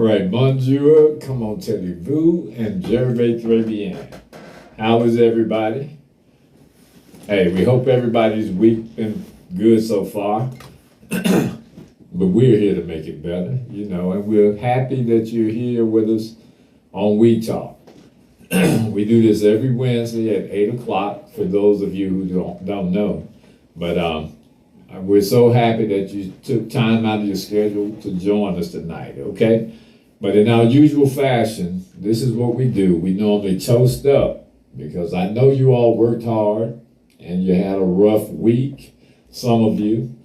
right, bonjour, comment allez-vous, and je vais très bien. How is everybody? Hey, we hope everybody's week been good so far, but we're here to make it better, and we're happy that you're here with us on We Talk. We do this every Wednesday at 8 o'clock for those of you who don't know, but we're so happy that you took time out of your schedule to join us tonight, okay? But in our usual fashion, this is what we do. We normally toast up because I know you all worked hard and you had a rough week, some of you,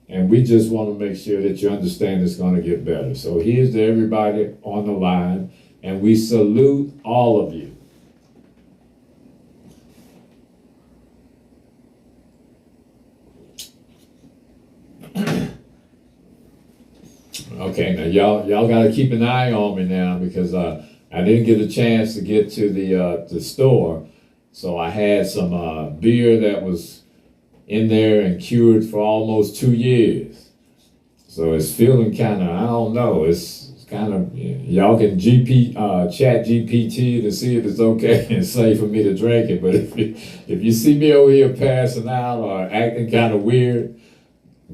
and we just want to make sure that you understand it's going to get better. So here's to everybody on the line, and we salute all of you. Okay, now y'all got to keep an eye on me now because I didn't get a chance to get to the store, so I had some beer that was in there and cured for almost 2 years. So it's feeling kind of, I don't know, it's kind of, y'all can chat GPT to see if it's okay and safe for me to drink it. But if you see me over here passing out or acting kind of weird,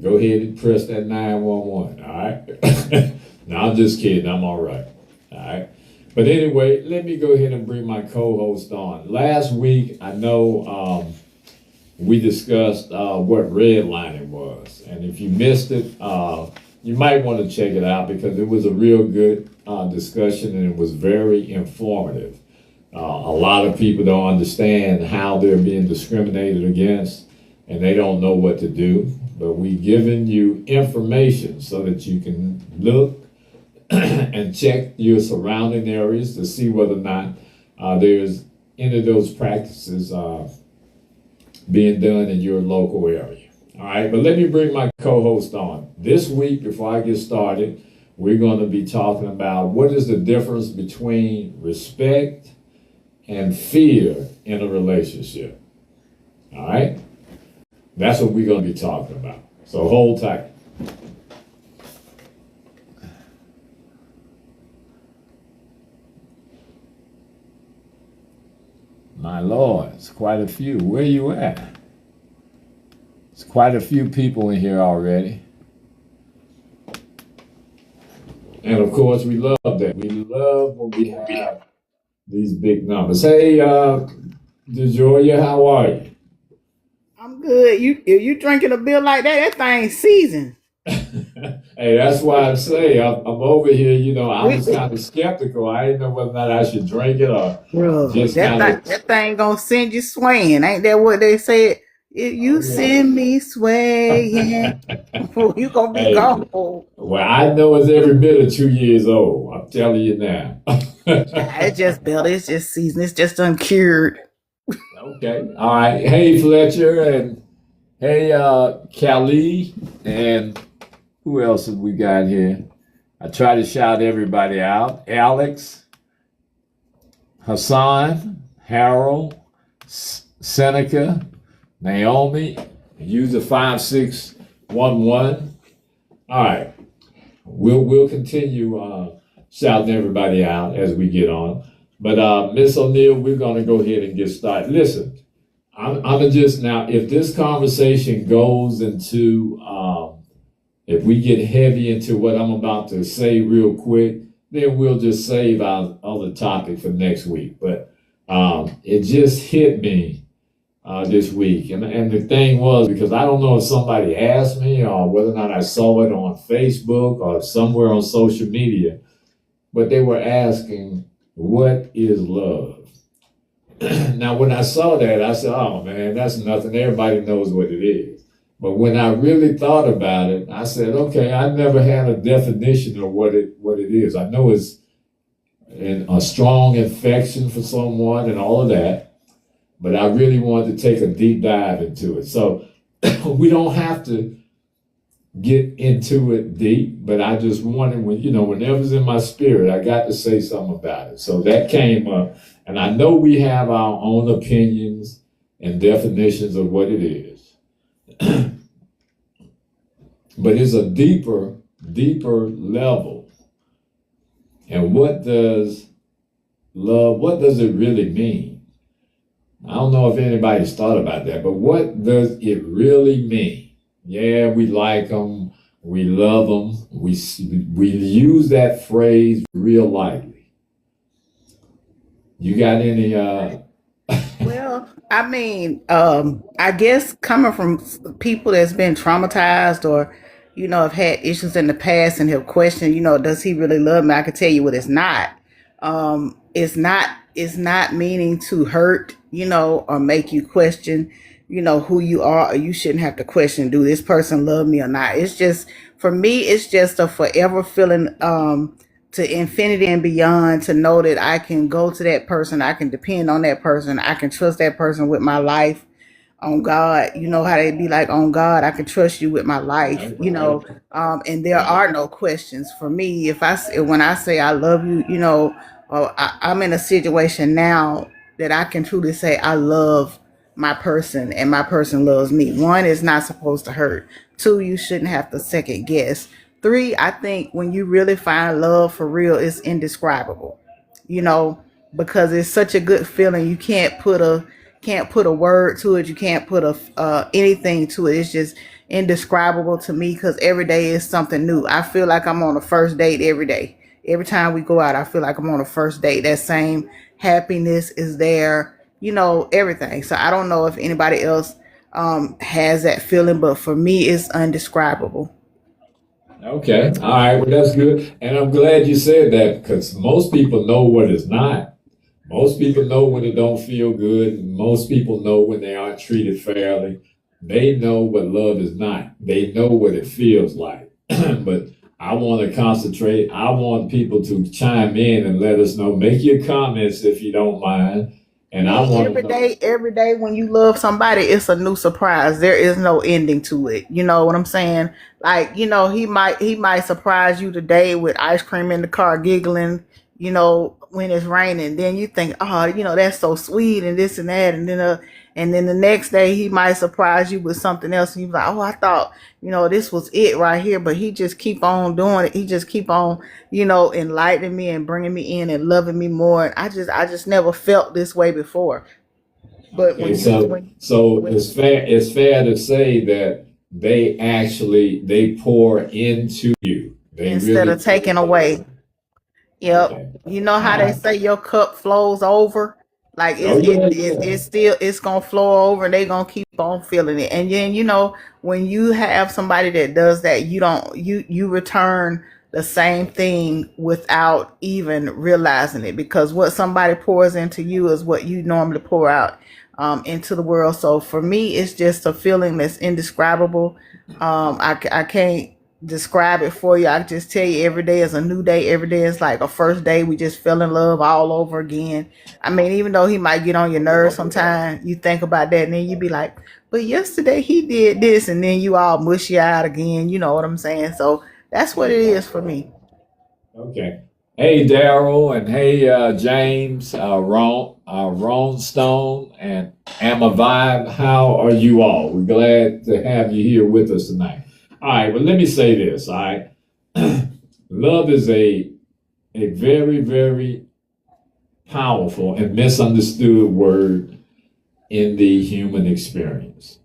go ahead and press that 911, all right? No, I'm just kidding. I'm all right, all right? But anyway, let me go ahead and bring my co-host on. Last week, I know we discussed what redlining was. And if you missed it, you might want to check it out because it was a real good discussion and it was very informative. A lot of people don't understand how they're being discriminated against and they don't know what to do. But we've given you information so that you can look and check your surrounding areas to see whether or not there's any of those practices being done in your local area. All right, but let me bring my co-host on. This week, before I get started, we're going to be talking about what is the difference between respect and fear in a relationship. All right? That's what we're going to be talking about. So hold tight. My Lord, it's quite a few. Where you at? It's quite a few people in here already. And of course, we love that. We love when we have these big numbers. Hey, DeJoya, how are you? I'm good. If you drinking a beer like that thing's seasoned. Hey, that's why I say I'm over here. I was kind of skeptical. I didn't know whether or not I should drink it or just that thing gonna send you swaying. Ain't that what they said? If you send me swaying, you gonna be gone. Well, I know it's every bit of 2 years old. I'm telling you now. It's just built. It's just seasoned. It's just uncured. Okay. All right. Hey, Fletcher, and hey, Callie, and who else have we got here? I try to shout everybody out. Alex, Hassan, Harold, Seneca, Naomi, user 5611. All right. We'll continue shouting everybody out as we get on. But Miss O'Neill, we're going to go ahead and get started. Listen, I'm just now, if this conversation goes into, if we get heavy into what I'm about to say real quick, then we'll just save our other topic for next week. But it just hit me this week. And the thing was, because I don't know if somebody asked me or whether or not I saw it on Facebook or somewhere on social media, but they were asking, what is love? Now, when I saw that, I said, oh, man, that's nothing. Everybody knows what it is. But when I really thought about it, I said, okay, I never had a definition of what it is. I know it's a strong affection for someone and all of that, but I really wanted to take a deep dive into it. So we don't have to get into it deep, but I just wanted, whenever's in my spirit, I got to say something about it. So that came up, and I know we have our own opinions and definitions of what it is, but it's a deeper level And what does it really mean? I don't know if anybody's thought about that, but what does it really mean? Yeah, we like them, we love them, we use that phrase real lightly. You got any? Well, I mean, I guess coming from people that's been traumatized or, have had issues in the past and have questioned, does he really love me? I can tell you what it's not. It's not meaning to hurt, or make you question, who you are, or you shouldn't have to question, do this person love me or not? It's just, for me, it's just a forever feeling, to infinity and beyond, to know that I can go to that person, I can depend on that person, I can trust that person with my life. On God, you know how they be like, on God, I can trust you with my life, and there are no questions for me. When I say I love you, or I'm in a situation now that I can truly say I love my person and my person loves me. One, is not supposed to hurt. Two, you shouldn't have to second guess. Three, I think when you really find love for real, it's indescribable, you know, because it's such a good feeling. You can't put a word to it. You can't put a anything to it. It's just indescribable to me because every day is something new. I feel like I'm on a first date every day. Every time we go out, I feel like I'm on a first date. That same happiness is there, everything. So I don't know if anybody else has that feeling, but for me, it's undescribable. Okay, all right, well, that's good. And I'm glad you said that because most people know what it's not. Most people know when it don't feel good. Most people know when they aren't treated fairly. They know what love is not. They know what it feels like. But I want to concentrate. I want people to chime in and let us know. Make your comments if you don't mind. And I Me, want to every know. day, every day when you love somebody, it's a new surprise. There is no ending to it. You know what I'm saying? Like, he might surprise you today with ice cream in the car, giggling, when it's raining. Then you think, oh, that's so sweet and this and that. And then the next day he might surprise you with something else. And you're like, oh, I thought, this was it right here. But he just keep on doing it. He just keep on, enlightening me and bringing me in and loving me more. And I just never felt this way before. But Okay, so when it's fair to say that they pour into you. They instead really of pour taking away. Yep. Okay. You know how All they right. say your cup flows over? Like Oh yeah, it's still, it's gonna flow over and they gonna keep on feeling it. And then, when you have somebody that does that, you return the same thing without even realizing it, because what somebody pours into you is what you normally pour out into the world. So for me, it's just a feeling that's indescribable. I can't describe it for you. I just tell you, every day is a new day. Every day is like a first day. We just fell in love all over again. I mean, even though he might get on your nerves sometimes, you think about that and then you be like, but yesterday he did this, and then you all mushy out again. You know what I'm saying? So that's what it is for me. Okay. Hey, Daryl, and hey, James, Ron Stone, and Amma Vibe. How are you all? We're glad to have you here with us tonight. All right. Well, let me say this. All right. Love is a very, very powerful and misunderstood word in the human experience.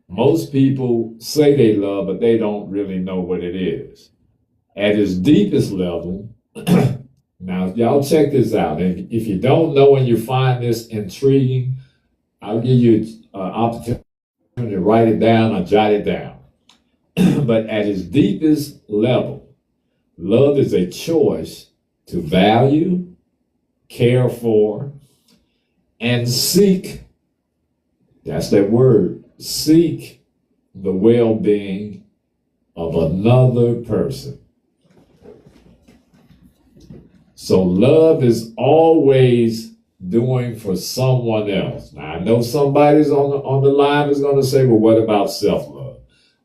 Most people say they love, but they don't really know what it is. At its deepest level, now y'all check this out. And if you don't know and you find this intriguing, I'll give you an opportunity to write it down or jot it down. But at its deepest level, love is a choice to value, care for, and seek. That's that word, seek the well being of another person. So love is always doing for someone else. Now I know somebody's on the line is going to say, "Well, what about self love?"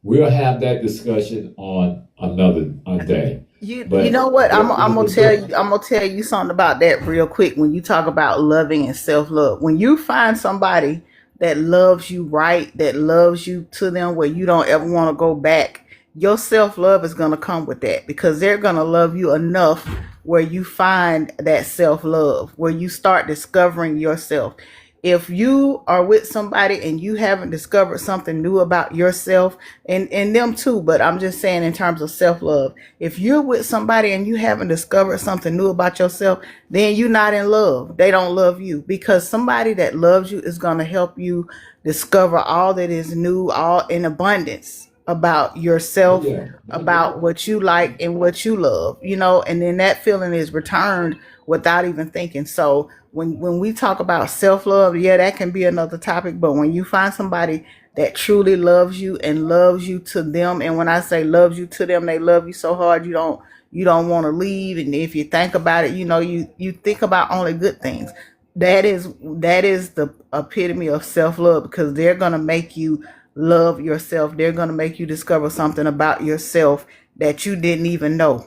We'll have that discussion on another day. You But know what? I'm the, I'm gonna the, tell the, you. I'm gonna tell you something about that real quick. When you talk about loving and self love, when you find somebody that loves you right, that loves you to them where you don't ever want to go back, your self love is gonna come with that, because they're gonna love you enough where you find that self love, where you start discovering yourself. If you are with somebody and you haven't discovered something new about yourself, and them too, but I'm just saying in terms of self love, if you're with somebody and you haven't discovered something new about yourself, then you're not in love. They don't love you, because somebody that loves you is going to help you discover all that is new, all in abundance about yourself, Yeah, I agree. about what you like and what you love, and then that feeling is returned without even thinking. So when we talk about self-love, yeah, that can be another topic, but when you find somebody that truly loves you and loves you to them, and when I say loves you to them, they love you so hard you don't want to leave, and if you think about it, you think about only good things. That is the epitome of self-love, because they're going to make you love yourself. They're going to make you discover something about yourself that you didn't even know.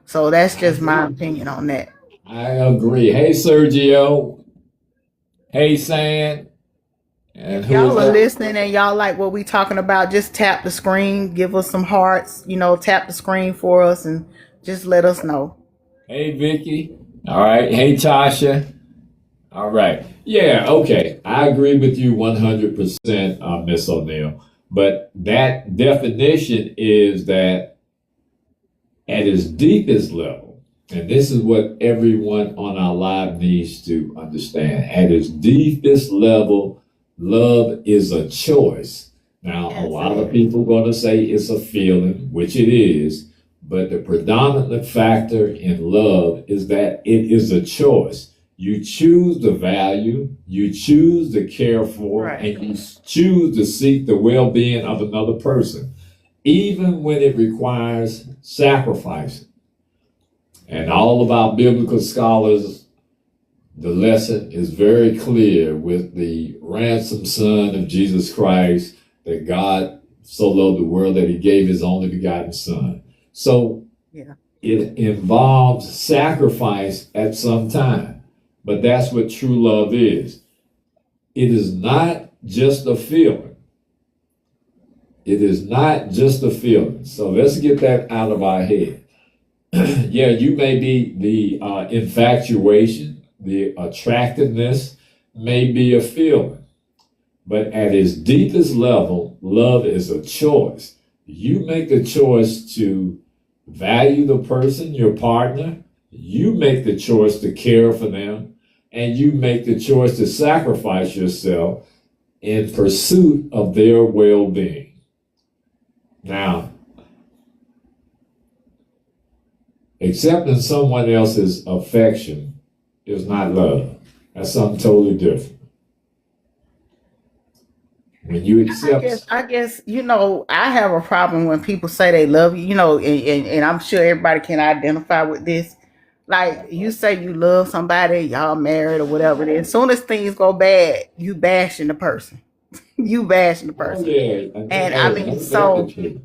So that's I just my agree. opinion on that. I agree. Hey, Sergio. Hey, San. And If who is y'all are that? listening and y'all like what we talking about, just tap the screen, give us some hearts, tap the screen for us and just let us know. Hey, Vicky. All right. Hey, Tasha. All right. Yeah, okay. I agree with you 100%, Miss O'Neill. But that definition is that at its deepest level, and this is what everyone on our live needs to understand, at its deepest level, love is a choice. Now, a That's lot of it. people going to say it's a feeling, which it is, but the predominant factor in love is that it is a choice. You choose the value, you choose to care for, Right. and you choose to seek the well being of another person, even when it requires sacrifice. And all of our biblical scholars, the lesson is very clear with the ransomed Son of Jesus Christ, that God so loved the world that he gave his only begotten Son. So Yeah. it involves sacrifice at some time. But that's what true love is. It is not just a feeling. It is not just a feeling. So let's get that out of our head. Yeah, you may be the infatuation, the attractiveness may be a feeling. But at its deepest level, love is a choice. You make the choice to value the person, your partner. You make the choice to care for them. And you make the choice to sacrifice yourself in pursuit of their well being. Now, accepting someone else's affection is not love. That's something totally different. When you I guess accept, I guess I have a problem when people say they love you, and I'm sure everybody can identify with this. Like, you say you love somebody, y'all married or whatever, then as soon as things go bad, you bashing the person. You bashing the oh person. yeah, And I hey, mean, ain't that the so truth?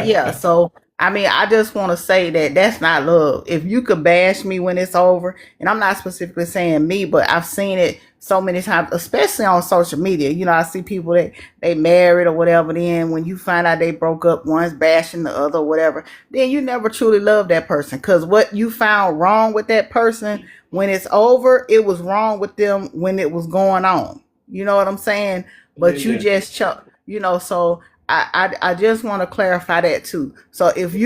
yeah, so I mean, I just want to say that that's not love. If you could bash me when it's over, and I'm not specifically saying me, but I've seen it so many times, especially on social media. I see people that they married or whatever. Then when you find out they broke up, one's bashing the other, or whatever. Then you never truly love that person, because what you found wrong with that person when it's over, it was wrong with them when it was going on. You know what I'm saying? But you Yeah. just so I just want to clarify that too. So if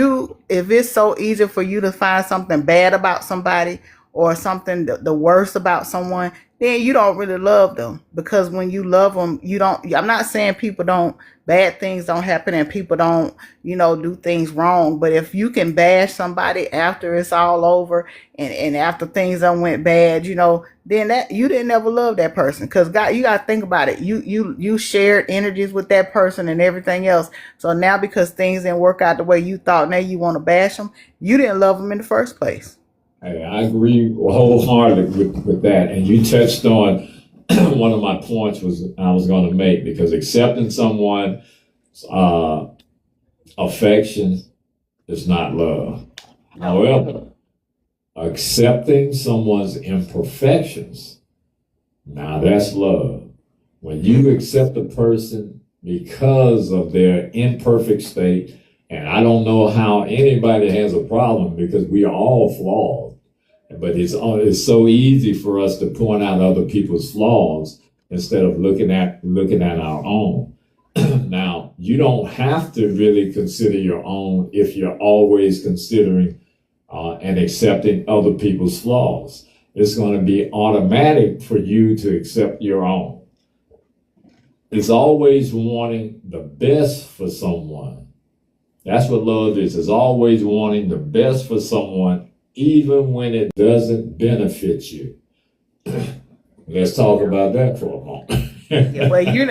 it's so easy for you to find something bad about somebody, or something the worst about someone, then you don't really love them, because when you love them, you don't. I'm not saying people don't, bad things don't happen and people don't do things wrong, but if you can bash somebody after it's all over, and after things done went bad, then that you didn't ever love that person, because God, you got to think about it. You shared energies with that person and everything else. So now, because things didn't work out the way you thought, now you want to bash them. You didn't love them in the first place. Hey, I agree wholeheartedly with that. And you touched on one of my points I was going to make, because accepting someone's affection is not love. However, accepting someone's imperfections, now that's love. When you accept a person because of their imperfect state, And I don't know how anybody has a problem because we are all flawed. But it's so easy for us to point out other people's flaws instead of looking at our own. Now, you don't have to really consider your own if you're always considering and accepting other people's flaws. It's going to be automatic for you to accept your own. It's always wanting the best for someone. That's what love is. It's always wanting the best for someone, even when it doesn't benefit you. Let's talk about that for a moment. Yeah, you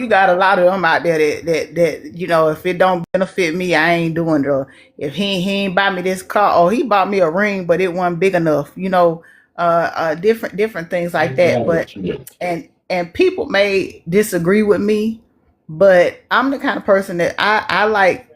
got a lot of them out there that if it don't benefit me, I ain't doing it. Or if he ain't buy me this car, or he bought me a ring, but it wasn't big enough. Different things like that. But and people may disagree with me, but I'm the kind of person that I like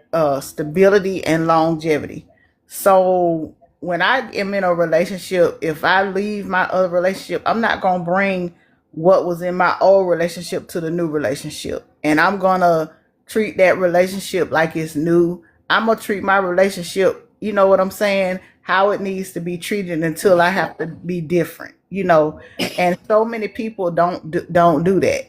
stability and longevity. So when I am in a relationship, if I leave my other relationship, I'm not gonna bring what was in my old relationship to the new relationship. And I'm gonna treat that relationship like it's new. I'm gonna treat my relationship, you know what I'm saying, how it needs to be treated until I have to be different. And so many people don't do that.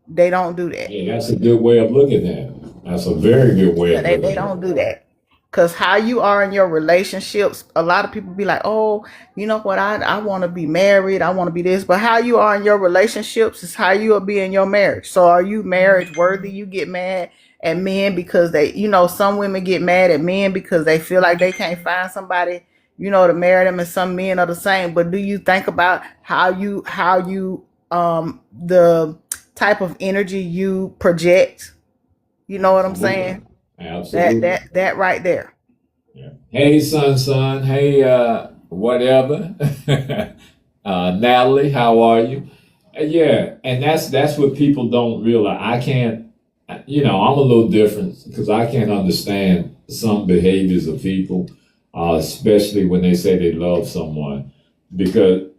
They don't do that. Yeah, that's a good way of looking at it. That's a very good way of They looking at don't it. do that. Because how you are in your relationships, a lot of people be like, oh, you know what, I want to be married, I want to be this. But how you are in your relationships is how you will be in your marriage. So are you marriage worthy? You get mad at men because some women get mad at men because they feel like they can't find somebody, to marry them, and some men are the same. But do you think about the type of energy you project? You know what I'm Absolutely. saying? That Absolutely. that that right there. Yeah. Hey, son. Hey, whatever. Natalie, how are you? Yeah, and that's what people don't realize. I can't, I'm a little different because I can't understand some behaviors of people, especially when they say they love someone. Because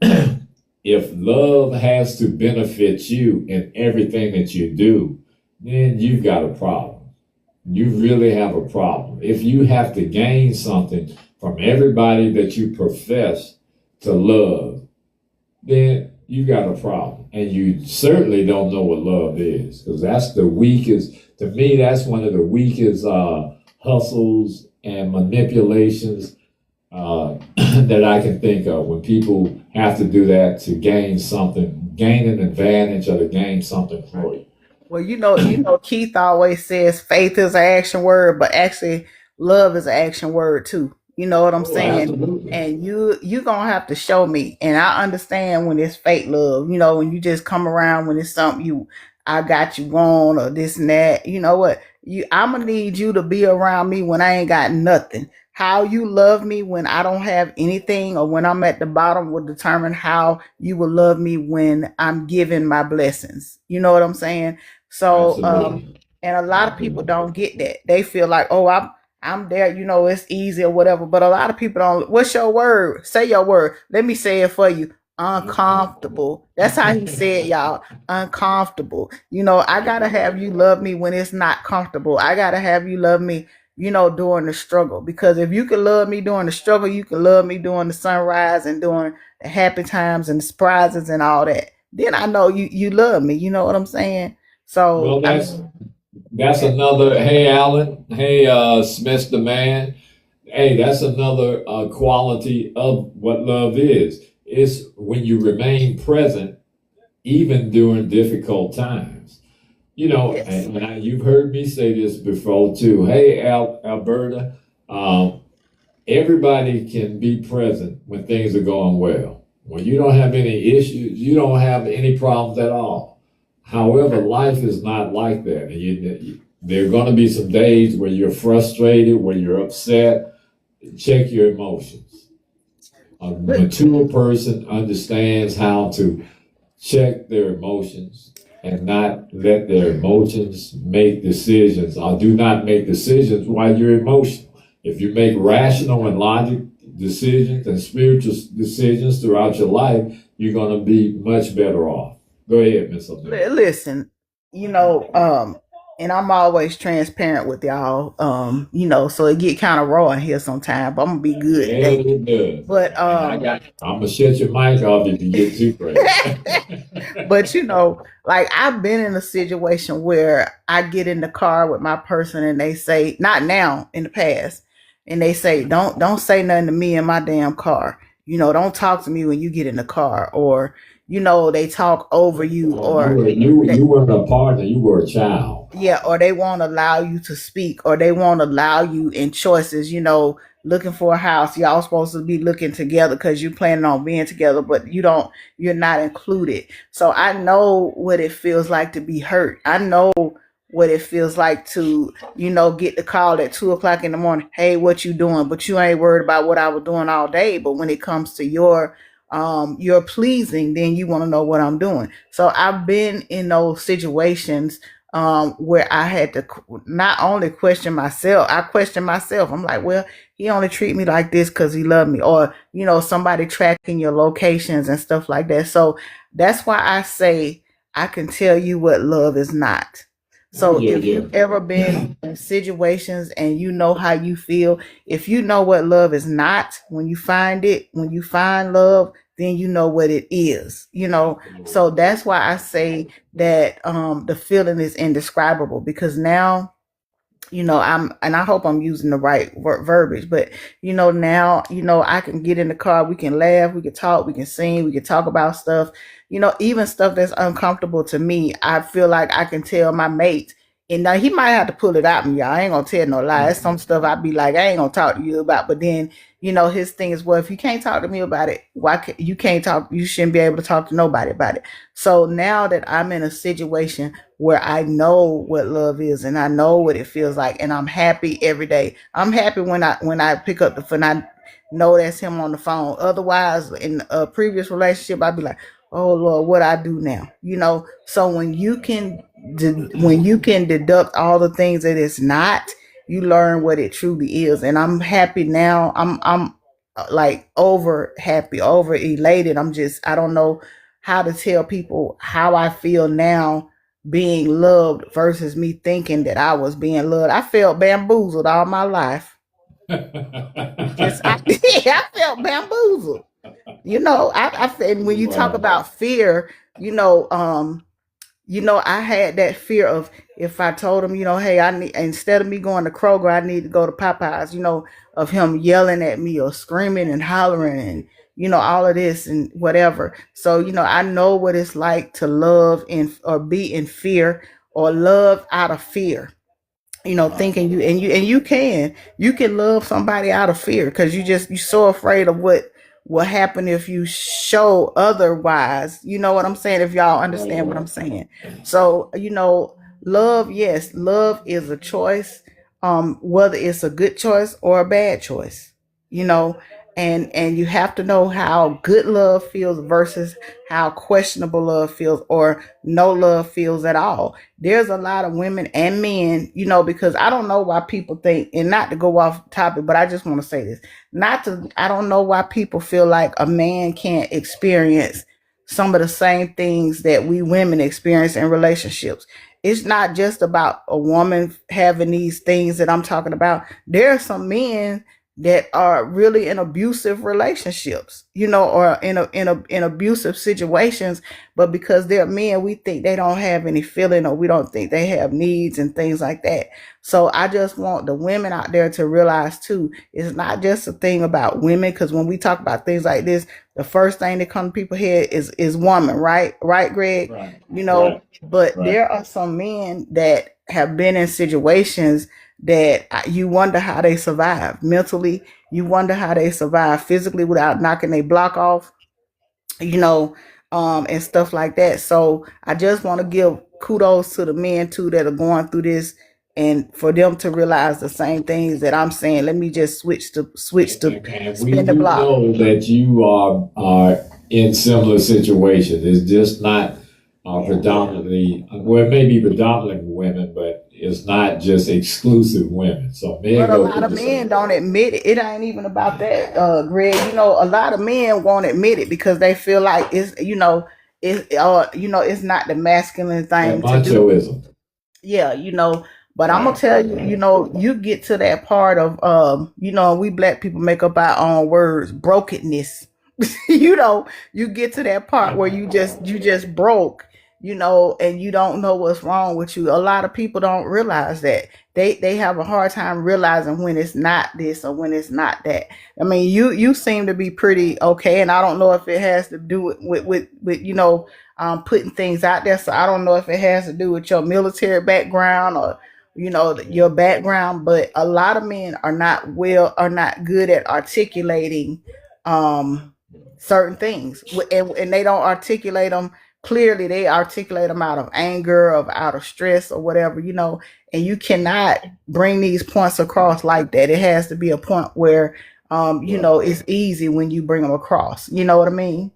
if love has to benefit you in everything that you do, then you've got a problem. You really have a problem. If you have to gain something from everybody that you profess to love, then you got a problem. And you certainly don't know what love is, because that's the weakest, to me, that's one of the weakest hustles and manipulations that I can think of, when people have to do that to gain something, gain an advantage or to gain something for you. Well, Keith always says faith is an action word, but actually love is an action word too. You know what I'm Oh, saying? absolutely. And you gonna have to show me. And I understand when it's fake love, when you just come around when it's something I got you on or this and that. You know what? I'm gonna need you to be around me when I ain't got nothing. How you love me when I don't have anything or when I'm at the bottom will determine how you will love me when I'm giving my blessings. You know what I'm saying? So, Absolutely. and a lot of people Absolutely. don't get that. They feel like, oh, I'm there, it's easy or whatever. But a lot of people don't. What's your word? Say your word. Let me say it for you. Uncomfortable. That's how he said, y'all. Uncomfortable. I gotta have you love me when it's not comfortable. I gotta have you love me, during the struggle. Because if you can love me during the struggle, you can love me during the sunrise and during the happy times and the surprises and all that. Then I know you love me. You know what I'm saying? So Well, I that's mean, that's eh, another. Hey, Alan. Hey, Smith the man. Hey, that's another quality of what love is. It's when you remain present even during difficult times. yes. You've heard me say this before too. Hey, Alberta, um, everybody can be present when things are going well. When you don't have any issues, you don't have any problems at all. However, life is not like that. And there are going to be some days where you're frustrated, where you're upset. Check your emotions. A mature person understands how to check their emotions and not let their emotions make decisions, or do not make decisions while you're emotional. If you make rational and logic decisions and spiritual decisions throughout your life, you're going to be much better off. Go ahead, Miss O'Neill. Listen, you know, um, and I'm always transparent with y'all. So it get kind of raw in here sometimes, but I'm gonna be good Yeah, today. it does. But I'm gonna shut your mic off if you get too crazy. but like I've been in a situation where I get in the car with my person and they say, not now, in the past, and they say, don't say nothing to me in my damn car. Don't talk to me when you get in the car, or they talk over you, or you weren't a partner, you were a child. yeah, or they won't allow you to speak, or they won't allow you in choices, looking for a house. Y'all supposed to be looking together because you planning on being together, but you're not included. So I know what it feels like to be hurt. I know what it feels like to, get the call at 2 o'clock in the morning. Hey, what you doing? But you ain't worried about what I was doing all day. But when it comes to your pleasing, then you want to know what I'm doing. So I've been in those situations where I had to not only question myself, I questioned myself. I'm like, well, he only treat me like this because he loved me, or somebody tracking your locations and stuff like that. So that's why I say I can tell you what love is not. So if you've ever been in situations and you know how you feel, if you know what love is not, when you find love, then you know what it is, So that's why I say that the feeling is indescribable, because now, I hope I'm using the right verbiage, but now, I can get in the car, we can laugh, we can talk, we can sing, we can talk about stuff, even stuff that's uncomfortable to me. I feel like I can tell my mate, and now he might have to pull it out of me. I ain't gonna tell no lie. It's some stuff I'd be like, I ain't gonna talk to you about. But then, his thing is, well, if you can't talk to me about it, you can't talk? You shouldn't be able to talk to nobody about it. So now that I'm in a situation where I know what love is and I know what it feels like, and I'm happy every day. I'm happy when I pick up the phone. I know that's him on the phone. Otherwise, in a previous relationship, I'd be like, oh Lord, what I do now? So when you can deduct all the things that it's not, you learn what it truly is. And I'm happy now. I'm like over happy, over elated. I don't know how to tell people how I feel now, being loved versus me thinking that I was being loved. I felt bamboozled all my life. I felt bamboozled. And when you talk about fear, I had that fear of, if I told him, hey, I need, instead of me going to Kroger, I need to go to Popeyes, of him yelling at me or screaming and hollering and, all of this and whatever. So, I know what it's like to love or be in fear, or love out of fear. Thinking you can love somebody out of fear, because you're so afraid of what will happen if you show otherwise. You know what I'm saying? If y'all understand what I'm saying. So, love, yes, love is a choice, whether it's a good choice or a bad choice, and you have to know how good love feels versus how questionable love feels, or no love feels at all. There's a lot of women and men, because I don't know why people think, and not to go off topic, but I just want to say this, I don't know why people feel like a man can't experience some of the same things that we women experience in relationships. It's not just about a woman having these things that I'm talking about. There are some men that are really in abusive relationships, or in abusive situations, but because they're men, we think they don't have any feeling, or we don't think they have needs and things like that. So I just want the women out there to realize too, it's not just a thing about women, because when we talk about things like this, the first thing that comes to people's head is woman, right, Greg? Right. But there are some men that have been in situations that you wonder how they survive mentally. You wonder how they survive physically without knocking a block off, and stuff like that. So I just want to give kudos to the men too that are going through this, and for them to realize the same things that I'm saying. Let me just switch to spin the block. We know that you are in similar situations. It's just not predominantly, well, it may be predominantly women, but it's not just exclusive women. So men, but a lot of men don't admit it. It ain't even about that, Greg. A lot of men won't admit it because they feel like it's not the masculine thing to do. Machoism. Yeah, but I'm gonna Right. tell you, you get to that part of we black people make up our own words, brokenness. You get to that part where you just broke, and you don't know what's wrong with you. A lot of people don't realize that. They have a hard time realizing when it's not this or when it's not that. I mean, you seem to be pretty okay, and I don't know if it has to do with putting things out there. So I don't know if it has to do with your military background or your background, but a lot of men are not good at articulating um certain things, and they don't articulate them clearly. They articulate them out of anger, of out of stress or whatever, and you cannot bring these points across like that. It has to be a point where Right. it's easy when you bring them across, you know what I mean?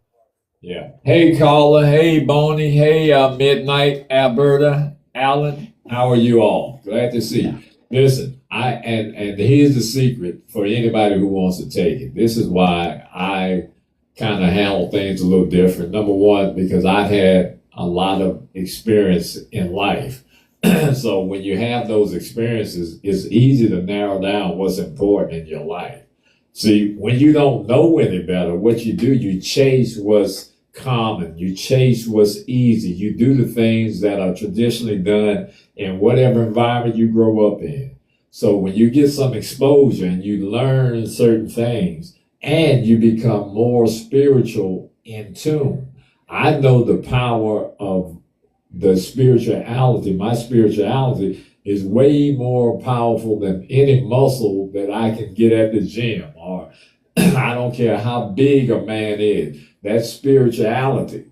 Yeah. Hey, caller. Hey, Bonnie. Hey, Midnight, Alberta, Alan. How are you all? Glad to see you. Listen, and here's the secret for anybody who wants to take it. This is why I kind of handle things a little different. Number one, because I've had a lot of experience in life. So when you have those experiences, it's easy to narrow down what's important in your life. See, when you don't know any better, what you do, you chase what's common, you chase what's easy, you do the things that are traditionally done in whatever environment you grow up in. So when you get some exposure and you learn certain things and you become more spiritual in tune, I know the power of the spirituality. My spirituality is way more powerful than any muscle that I can get at the gym, or I don't care how big a man is. That spirituality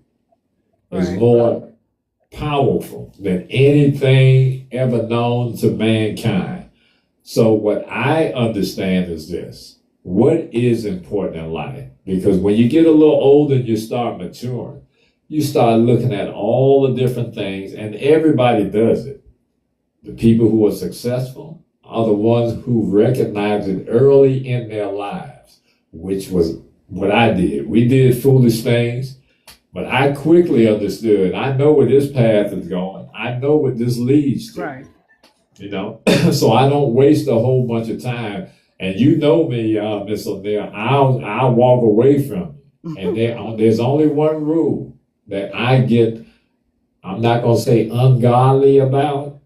is Right. more powerful than anything ever known to mankind. So what I understand is this: what is important in life? Because when you get a little older and you start maturing, you start looking at all the different things, and everybody does it. The people who are successful are the ones who recognize it early in their lives, which was what I did. We did foolish things, but I quickly understood. I know where this path is going. I know what this leads to, Right. you know? So I don't waste a whole bunch of time. And you know me, Miss O'Neill, I'll walk away from you. And there's only one rule that I get, I'm not going to say ungodly about.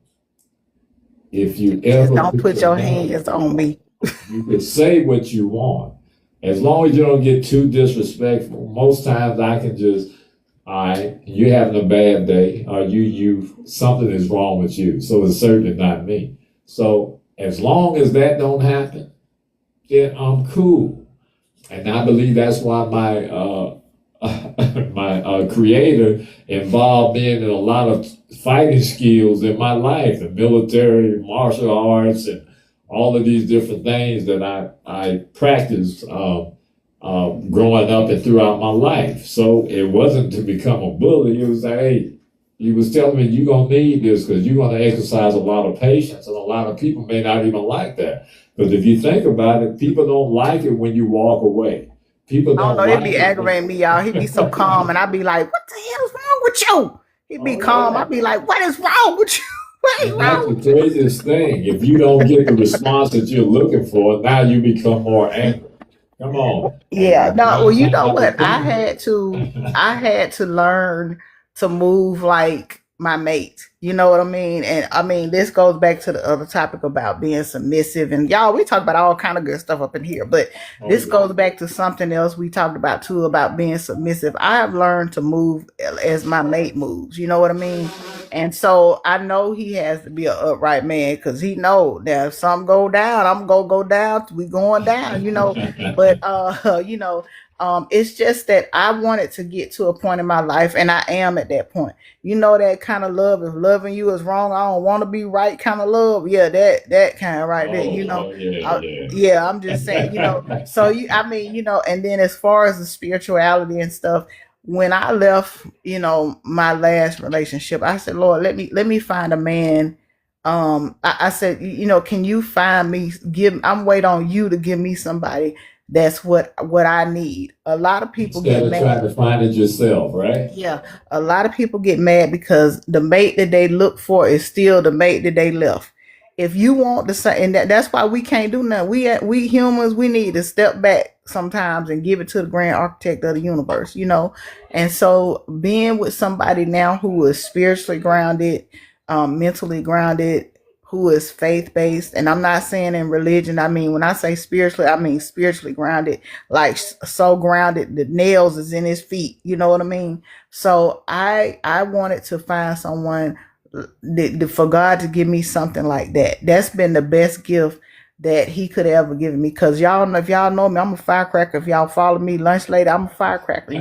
If you Just ever don't put put your your mouth, hands on me. you can say what you want. As long as you don't get too disrespectful, most times I can just, all right, you having a bad day, or something is wrong with you. So it's certainly not me. So as long as that don't happen, then I'm cool. And I believe that's why my my creator involved me in a lot of fighting skills in my life, the military, martial arts, and all of these different things that I practiced growing up and throughout my life. So it wasn't to become a bully. It was like, hey, he was telling me you're gonna need this because you're gonna exercise a lot of patience, and a lot of people may not even like that. Because if you think about it, people don't like it when you walk away. People I don't know. don't It like be it when. aggravating me, y'all. He be so calm, and I be like, "What the hell's wrong with you?" He be Oh calm. I yeah. be like, "What is wrong with you? What ain't And that's wrong the with you?" craziest thing. If you don't get the response that you're looking for, now you become more angry. Come on. Yeah. And No. Well, nine you times know out of what? I ten. had to. I had to learn to move like my mate. You know what I mean? And I mean, this goes back to the other topic about being submissive. And y'all, we talk about all kind of good stuff up in here, but Oh this yeah. goes back to something else we talked about too about being submissive. I have learned to move as my mate moves. You know what I mean? And so I know he has to be an upright man because he know that if something go down, I'm gonna go down. We going down. But it's just that I wanted to get to a point in my life, and I am at that point. That kind of love. If loving you is wrong, I don't want to be right. Kind of love, yeah, that kind of right there. Oh yeah, yeah. Yeah, I'm just saying. So I mean, and then as far as the spirituality and stuff, when I left, my last relationship, I said, Lord, let me find a man. I said, can you find me? I'm waiting on you to give me somebody that's what I need. A lot of people Instead get of trying mad. to find it yourself, right? Yeah, a lot of people get mad because the mate that they look for is still the mate that they left. If you want the same, and that's why we can't do nothing. We humans, we need to step back sometimes and give it to the grand architect of the universe, And so, being with somebody now who is spiritually grounded, mentally grounded, who is faith based, and I'm not saying in religion. I mean, when I say spiritually, I mean spiritually grounded, like so grounded the nails is in his feet. You know what I mean? So I wanted to find someone for God to give me something like that. That's been the best gift that he could ever give me. Cause y'all know, if y'all know me, I'm a firecracker. If y'all follow me lunch later, I'm a firecracker.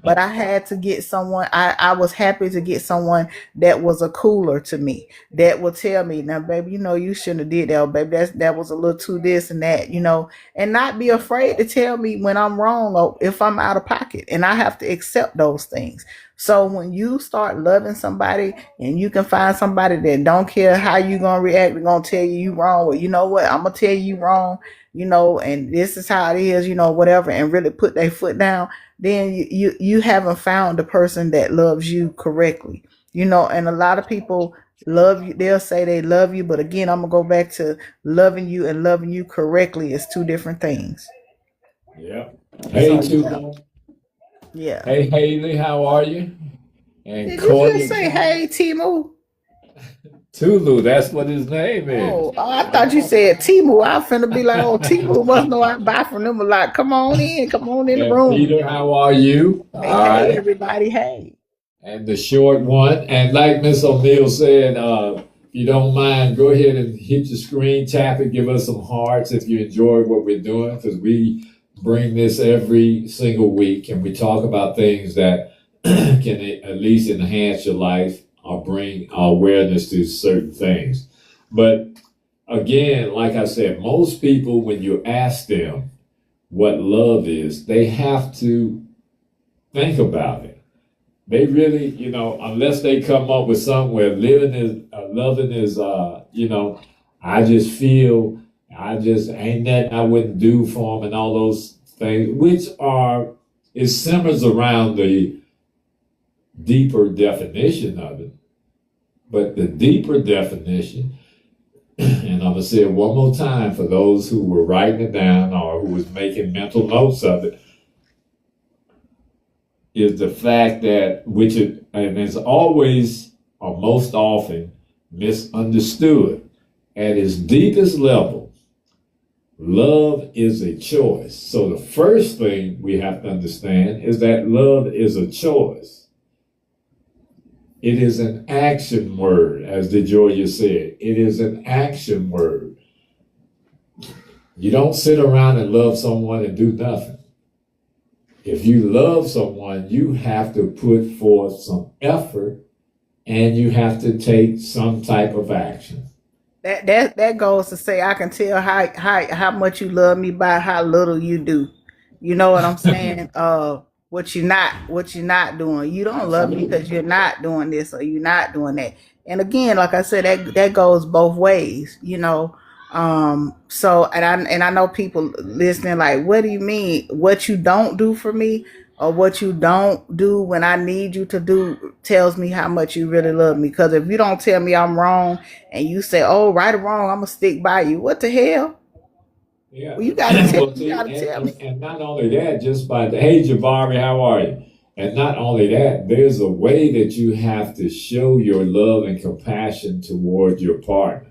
But I had to get someone, I was happy to get someone that was a cooler to me, that will tell me, now baby, you shouldn't have did that, or, baby, that was a little too this and that, and not be afraid to tell me when I'm wrong or if I'm out of pocket. And I have to accept those things. So when you start loving somebody and you can find somebody that don't care how you gonna react, they're gonna tell you wrong. Well, you know what? I'm gonna tell you wrong, and this is how it is, whatever, and really put their foot down. Then you haven't found the person that loves you correctly, And a lot of people love you. They'll say they love you, but again, I'm gonna go back to loving you and loving you correctly is two different things. Yeah. So Hey, Tulu. yeah. Hey, Haley, how are you? And Did you just Corey say hey, Timu? Tulu, that's what his name is. Oh, I thought you said Timu. I finna be like, oh, Timu must know I buy from them a lot. Come on in the And room. Peter, how are you? All Hey, right. everybody, hey. And the short one. And like Miss O'Neill said, if you don't mind, go ahead and hit your screen, tap it, give us some hearts if you enjoy what we're doing, because we bring this every single week and we talk about things that can at least enhance your life or bring awareness to certain things. But again, like I said, most people, when you ask them what love is, they have to think about it. They really, unless they come up with something where loving is, I just feel, ain't nothing I wouldn't do for them and all those things, it simmers around the deeper definition of it. But the deeper definition, and I'm going to say it one more time for those who were writing it down or who was making mental notes of it, is the fact that, and is always or most often misunderstood, at its deepest level, love is a choice. So the first thing we have to understand is that love is a choice. It is an action word, as DeJoya said. It is an action word. You don't sit around and love someone and do nothing. If you love someone, you have to put forth some effort and you have to take some type of action. That goes to say I can tell how much you love me by how little you do. You know what I'm saying? What you're not doing. You don't love me because you're not doing this or you're not doing that. And again, like I said, that goes both ways, So and I know people listening like, what do you mean? What you don't do for me or what you don't do when I need you to do tells me how much you really love me. Because if you don't tell me I'm wrong and you say, oh, right or wrong, I'm gonna stick by you. What the hell? Yeah. Well, you gotta tell me. And not only that, just by hey Jabari, how are you? And not only that, there's a way that you have to show your love and compassion toward your partner.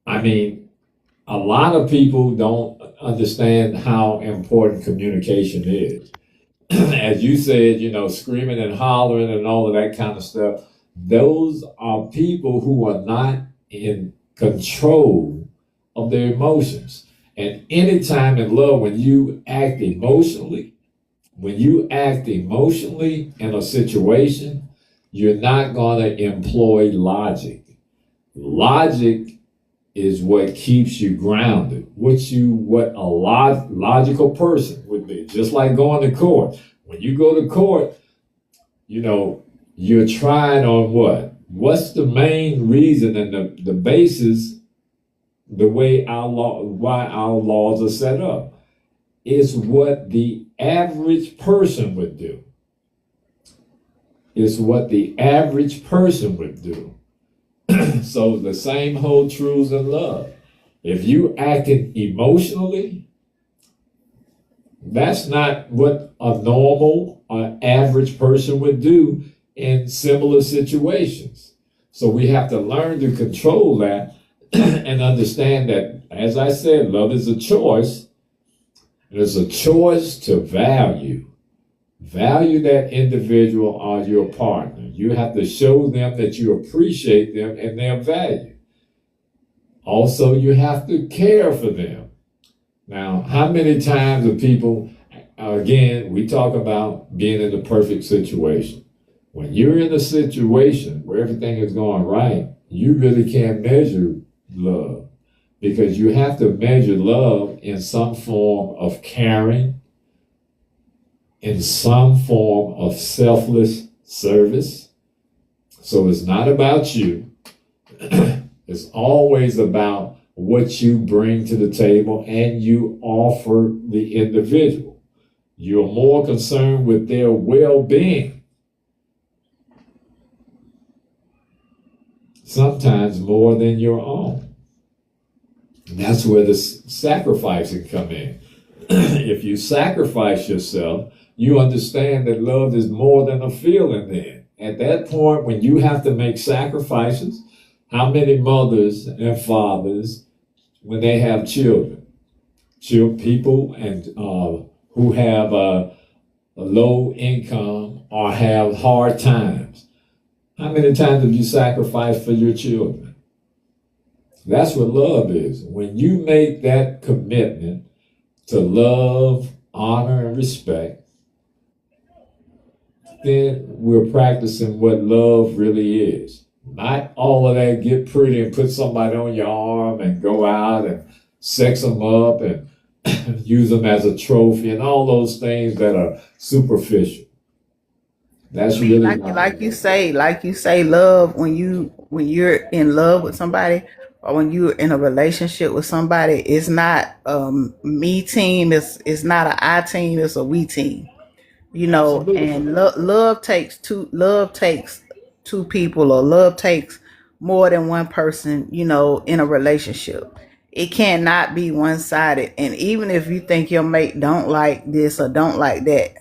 I mean, a lot of people don't understand how important communication is. As you said, screaming and hollering and all of that kind of stuff. Those are people who are not in control of their emotions. And anytime in love, when you act emotionally in a situation, you're not going to employ logic. Logic is what keeps you grounded. What a logical person would be. Just like going to court. When you go to court, you're trying on what? What's the main reason and the basis, the way why our laws are set up? is what the average person would do. It's what the average person would do. So the same holds true in love. If you acting emotionally, that's not what a normal or average person would do in similar situations. So we have to learn to control that and understand that, as I said, love is a choice. And it's a choice to value. Value that individual or your partner. You have to show them that you appreciate them and their value. Also, you have to care for them. Now, how many times do people, again, we talk about being in the perfect situation. When you're in a situation where everything is going right, you really can't measure love, because you have to measure love in some form of caring, in some form of selfless service. So it's not about you. It's always about what you bring to the table and you offer the individual. You're more concerned with their well-being, sometimes more than your own. And that's where the sacrificing come in. If you sacrifice yourself, you understand that love is more than a feeling then. At that point, when you have to make sacrifices, how many mothers and fathers, when they have children, people and who have a low income or have hard times, how many times have you sacrificed for your children? That's what love is. When you make that commitment to love, honor, and respect, then we're practicing what love really is. Not all of that get pretty and put somebody on your arm and go out and sex them up and use them as a trophy and all those things that are superficial. That's really like you say, love, when you're in love with somebody or when you're in a relationship with somebody, it's not me team, it's not an I team, it's a we team. Absolutely. And love takes two people, or love takes more than one person, in a relationship. It cannot be one-sided. And even if you think your mate don't like this or don't like that,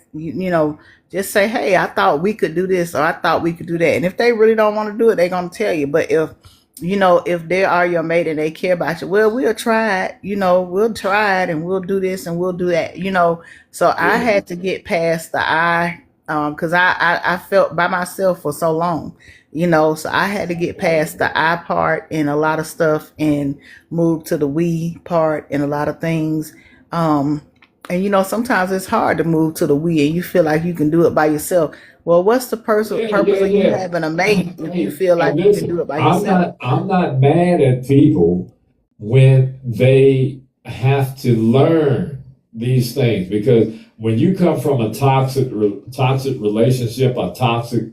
just say, hey, I thought we could do this, or I thought we could do that. And if they really don't want to do it, they're going to tell you. But if they are your mate and they care about you, well, we'll try it, we'll try it and we'll do this and we'll do that, So I had to get past the I, because I felt by myself for so long, so I had to get past the I part in a lot of stuff and move to the we part in a lot of things. And sometimes it's hard to move to the we and you feel like you can do it by yourself. Well, what's the purpose of you having a mate if you feel like you can do it by yourself? I'm not mad at people when they have to learn these things, because when you come from a toxic relationship, a toxic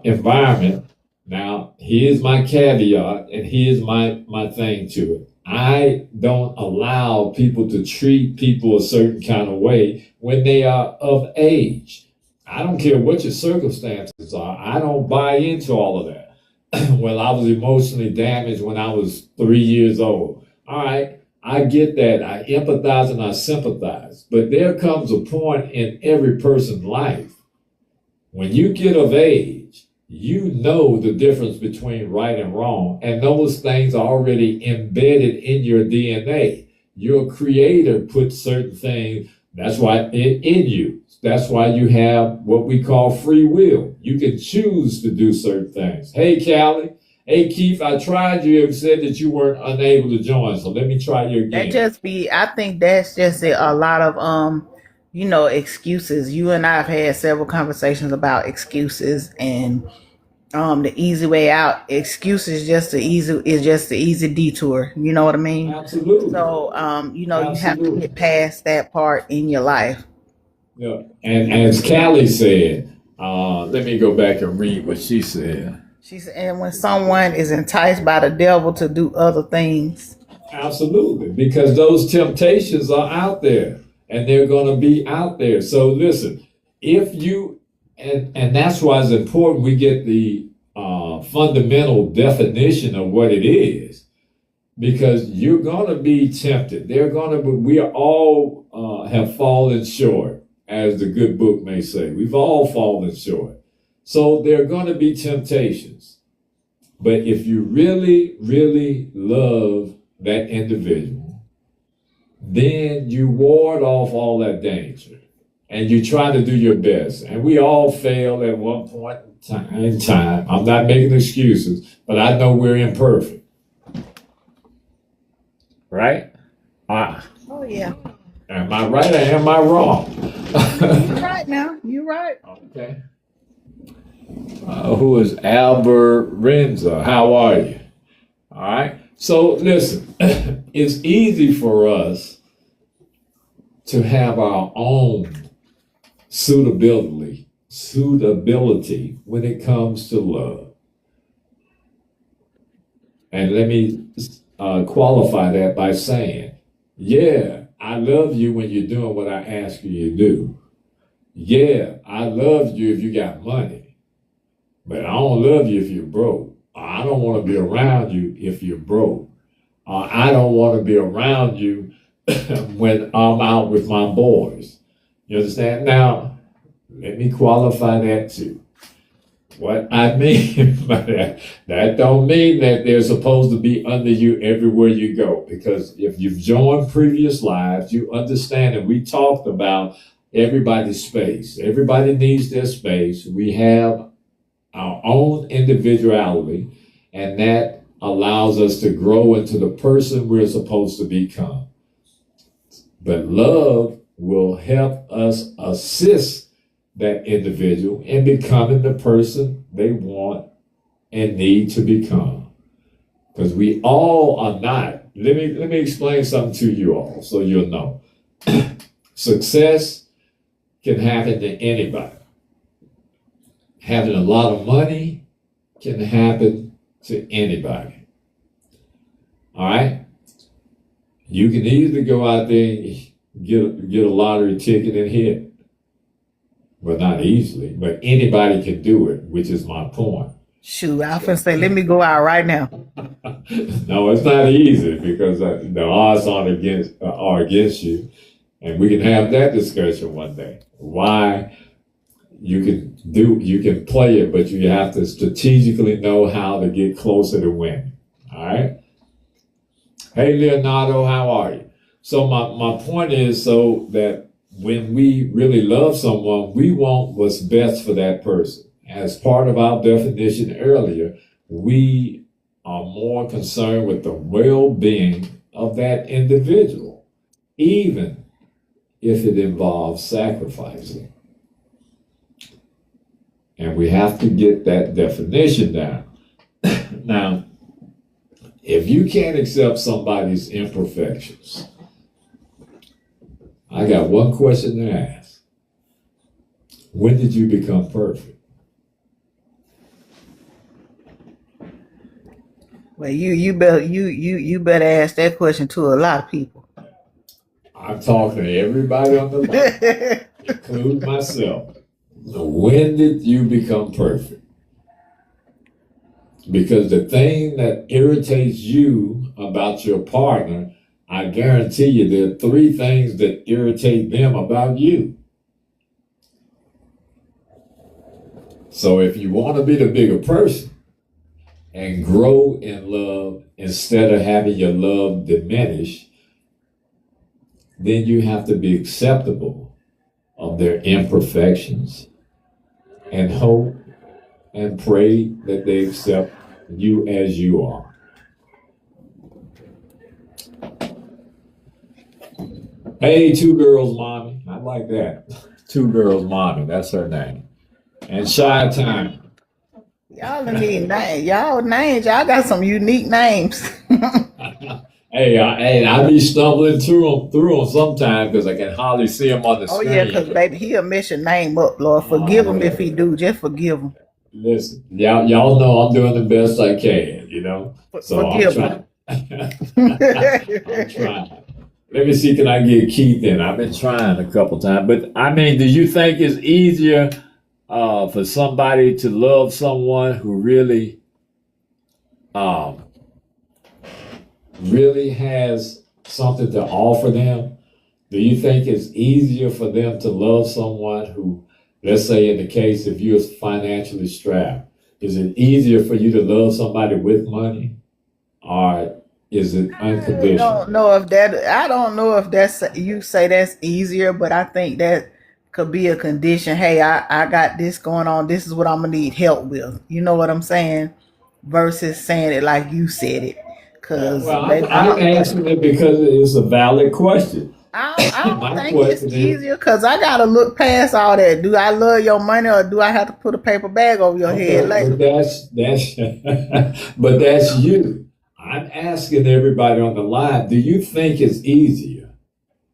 environment, now here's my caveat and here's my thing to it. I don't allow people to treat people a certain kind of way when they are of age. I don't care what your circumstances are. I don't buy into all of that. Well, I was emotionally damaged when I was 3 years old. All right, I get that. I empathize and I sympathize. But there comes a point in every person's life when you get of age, you know the difference between right and wrong. And those things are already embedded in your DNA. Your creator put certain things, that's why in you. That's why you have what we call free will. You can choose to do certain things. Hey, Callie. Hey, Keith, I tried you and said that you weren't unable to join. So let me try you again. I think that's just a lot of, excuses. You and I have had several conversations about excuses and the easy way out. Excuse is just the easy detour. You know what I mean? Absolutely. So, you have to get past that part in your life. Yeah. And as Callie said, let me go back and read what she said. She said, and when someone is enticed by the devil to do other things. Absolutely, because those temptations are out there. and they're going to be out there. So listen, if you, and that's why it's important we get the fundamental definition of what it is, because you're going to be tempted. They're going to be, we are all have fallen short, as the good book may say. We've all fallen short. So there are going to be temptations. But if you really, really love that individual, then you ward off all that danger and you try to do your best. And we all fail at one point in time. I'm not making excuses, but I know we're imperfect. Right? Oh yeah. Am I right or am I wrong? You're right now. You're right. Okay. Who is Albert Renza? How are you? All right. So listen, it's easy for us to have our own suitability when it comes to love. And let me qualify that by saying, yeah, I love you when you're doing what I ask you to do. Yeah, I love you if you got money. But I don't love you if you're broke. I don't want to be around you if you're broke. I don't want to be around you when I'm out with my boys. You understand? Now, let me qualify that too. What I mean by that don't mean that they're supposed to be under you everywhere you go. Because if you've joined previous lives, you understand that we talked about everybody's space. Everybody needs their space. We have our own individuality, and that allows us to grow into the person we're supposed to become. But love will help us assist that individual in becoming the person they want and need to become. Because we all are not. Let me explain something to you all so you'll know. Success can happen to anybody. Having a lot of money can happen to anybody. All right? You can either go out there and get a lottery ticket and hit. Well, not easily, but anybody can do it, which is my point. Shoot, I was gonna say, let me go out right now. No, it's not easy because the odds are against you. And we can have that discussion one day. Why you can play it, but you have to strategically know how to get closer to winning. All right. Hey, Leonardo, how are you? So my point is so that when we really love someone, we want what's best for that person. As part of our definition earlier, we are more concerned with the well-being of that individual, even if it involves sacrificing. And we have to get that definition down. Now, if you can't accept somebody's imperfections, I got one question to ask. When did you become perfect? Well, you better ask that question to a lot of people. I'm talking to everybody on the line, including myself. So when did you become perfect? Because the thing that irritates you about your partner, I guarantee you there are 3 things that irritate them about you. So if you want to be the bigger person and grow in love instead of having your love diminish, then you have to be acceptable of their imperfections and hope and pray that they accept you as you are. Hey, 2 girls, mommy. I like that. 2 girls, mommy. That's her name. And Shy Time. Y'all need names. Y'all got some unique names. Hey, I be stumbling through them sometimes because I can hardly see them on the Oh screen. yeah, because baby, he'll mess your name up, Lord. Forgive him if he do. Just forgive him. Listen, y'all know I'm doing the best I can, you know. So Forgive I'm him. trying. I'm trying. Let me see, can I get Keith in? I've been trying a couple times, but I mean, do you think it's easier for somebody to love someone who um, really has something to offer them? Do you think it's easier for them to love someone who, let's say in the case if you're financially strapped, is it easier for you to love somebody with money, or is it I don't unconditional? know if that. I don't know if that's you say that's easier, but I think that could be a condition. Hey, I got this going on. This is what I'm gonna need help with. You know what I'm saying? Versus saying it like you said it, because Well, baby, I'm asking it because it's a valid question. I don't My think it's question is, easier because I gotta look past all that. Do I love your money or do I have to put a paper bag over your head okay, later? but that's but that's you. I'm asking everybody on the line, do you think it's easier?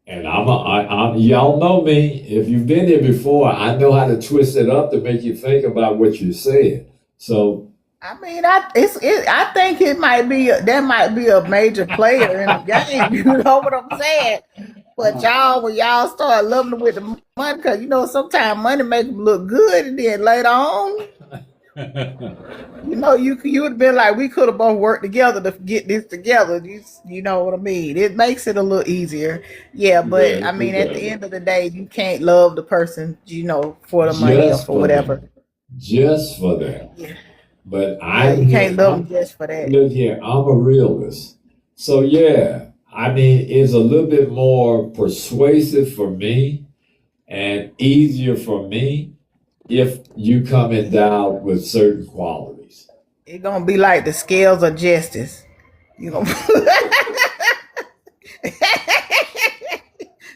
And y'all know me. If you've been here before, I know how to twist it up to make you think about what you said. So, I mean, I think it might be that might be a major player in the game. You know what I'm saying? But y'all, when y'all start loving them with the money, because you know sometimes money make them look good, and then later on, you know, you would have been like, we could have both worked together to get this together. You know what I mean? It makes it a little easier. Yeah, but yeah, I mean, it at the does. end of the day, you can't love the person, for the money or Just for for whatever. that. Just for that. Yeah, But yeah, I'm you here. can't love them just for that. Look here, I'm a realist. So yeah, I mean, it's a little bit more persuasive for me and easier for me if you come endowed with certain qualities. It's gonna be like the scales of justice. You gonna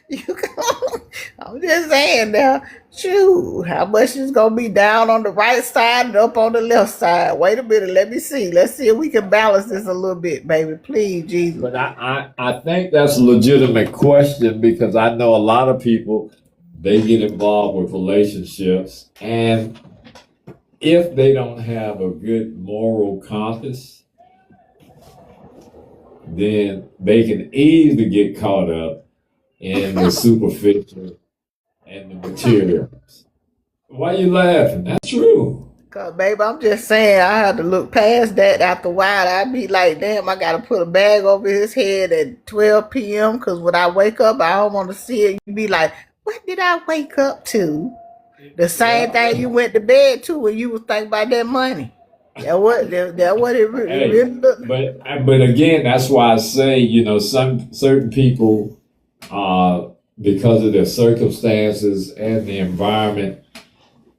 you gonna, I'm just saying now, shoot, how much is gonna be down on the right side and up on the left side? Wait a minute, let me see. Let's see if we can balance this a little bit, baby. Please, Jesus. But I think that's a legitimate question because I know a lot of people, they get involved with relationships, and if they don't have a good moral compass, then they can easily get caught up in the superficial and the materials. Why you laughing? That's true. Cause baby, I'm just saying I had to look past that after a while. I'd be like, damn, I gotta put a bag over his head at 12 p.m. Cause when I wake up, I don't want to see it. You be like, what did I wake up to? The same thing Yeah. you went to bed to when you was thinking about that money. That what it Hey, really looked like. but again, that's why I say, some certain people, because of their circumstances and the environment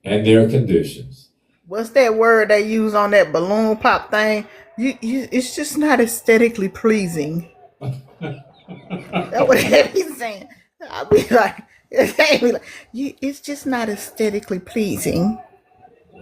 and their conditions. What's that word they use on that balloon pop thing? It's just not aesthetically pleasing. That's what they be saying. I'll be like, they be like, it's just not aesthetically pleasing.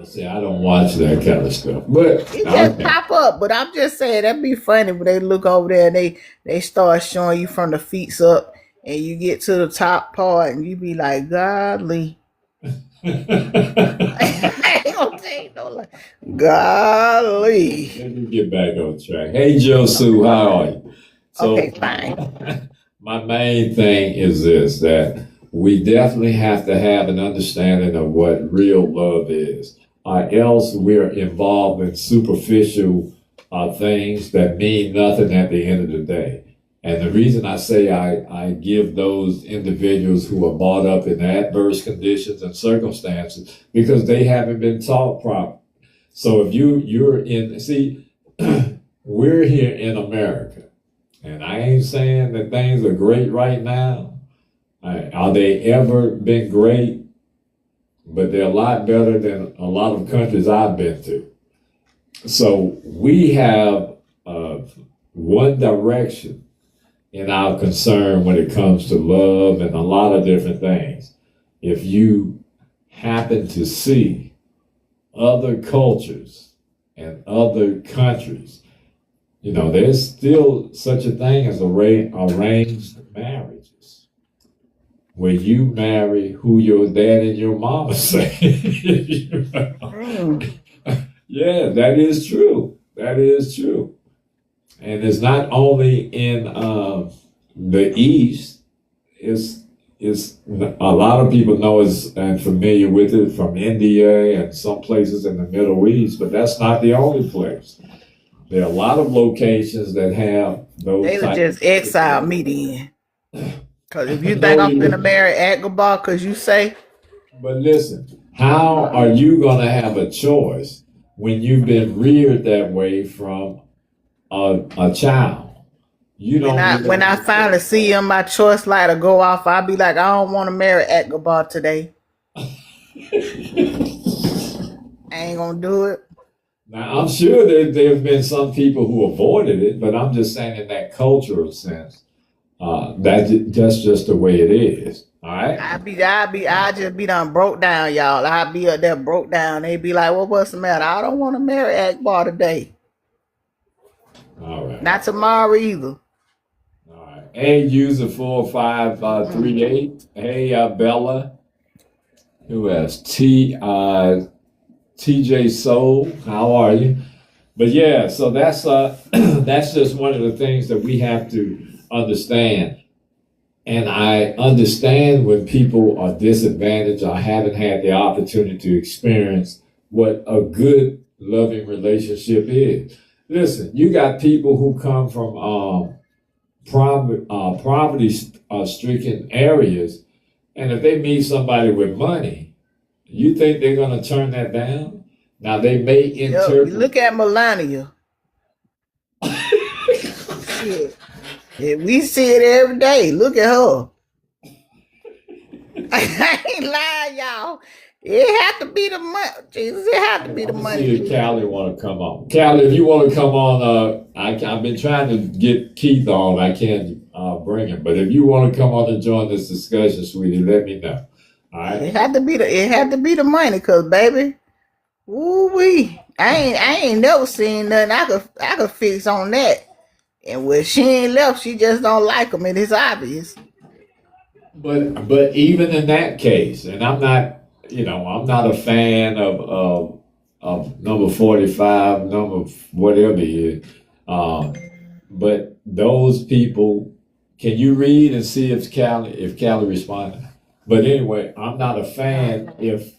See, I don't watch that kind of stuff, but It just okay. pop up, but I'm just saying that'd be funny when they look over there and they start showing you from the feet up, and you get to the top part and you be like, godly. I ain't gonna tell you no lie. Golly. Let me get back on track. Hey, Joe Sue, how are you? Okay, So, fine. my main thing is this, that we definitely have to have an understanding of what real love is, or else we're involved in superficial things that mean nothing at the end of the day. And the reason I say I give those individuals who are brought up in adverse conditions and circumstances because they haven't been taught properly. So if we're here in America, and I ain't saying that things are great right now. Are they ever been great? But they're a lot better than a lot of countries I've been to. So we have one direction in our concern when it comes to love and a lot of different things. If you happen to see other cultures and other countries, there's still such a thing as arranged marriages, where you marry who your dad and your mama say. Mm. Yeah, that is true. That is true. And it's not only in the East is a lot of people know is and familiar with it from India and some places in the Middle East, but that's not the only place. There are a lot of locations that have those They would type just exile me then. Cause if you think no, I'm finna you, marry Agabah, cause you say, but listen, how are you gonna have a choice when you've been reared that way from a child? You when don't I really when I finally see him, my choice light will go off. I'll be like, I don't want to marry Agabah today. I ain't gonna do it. now, I'm sure there have been some people who avoided it, but I'm just saying in that cultural sense, that's just the way it is. All right. I just be done broke down, y'all. I be up there broke down. They be like, well, what's the matter? I don't want to marry Agabah today. All right. Not tomorrow either. All right. Hey, user 4538. Hey, Bella. Who else? TJ Soul. How are you? But yeah, so that's that's just one of the things that we have to understand. And I understand when people are disadvantaged or haven't had the opportunity to experience what a good, loving relationship is. Listen, you got people who come from poverty-stricken areas, and if they meet somebody with money, you think they're going to turn that down? Now, they may Yo, interpret. look at Melania. Shit. Yeah, we see it every day. Look at her. I ain't lying, y'all. It have to be the money. Jesus, it have to be the Let's money. see if Callie want to come on. Callie, if you want to come on, I've been trying to get Keith on. I can't bring him, but if you want to come on and join this discussion, sweetie, let me know. All right. It had to be the money, cause baby, woo wee. I ain't never seen nothing I could fix on that. And when she ain't left, she just don't like him, and it's obvious. But even in that case, and I'm not a fan of number 45, number whatever it is. But those people, can you read and see if Callie responded? But anyway, I'm not a fan if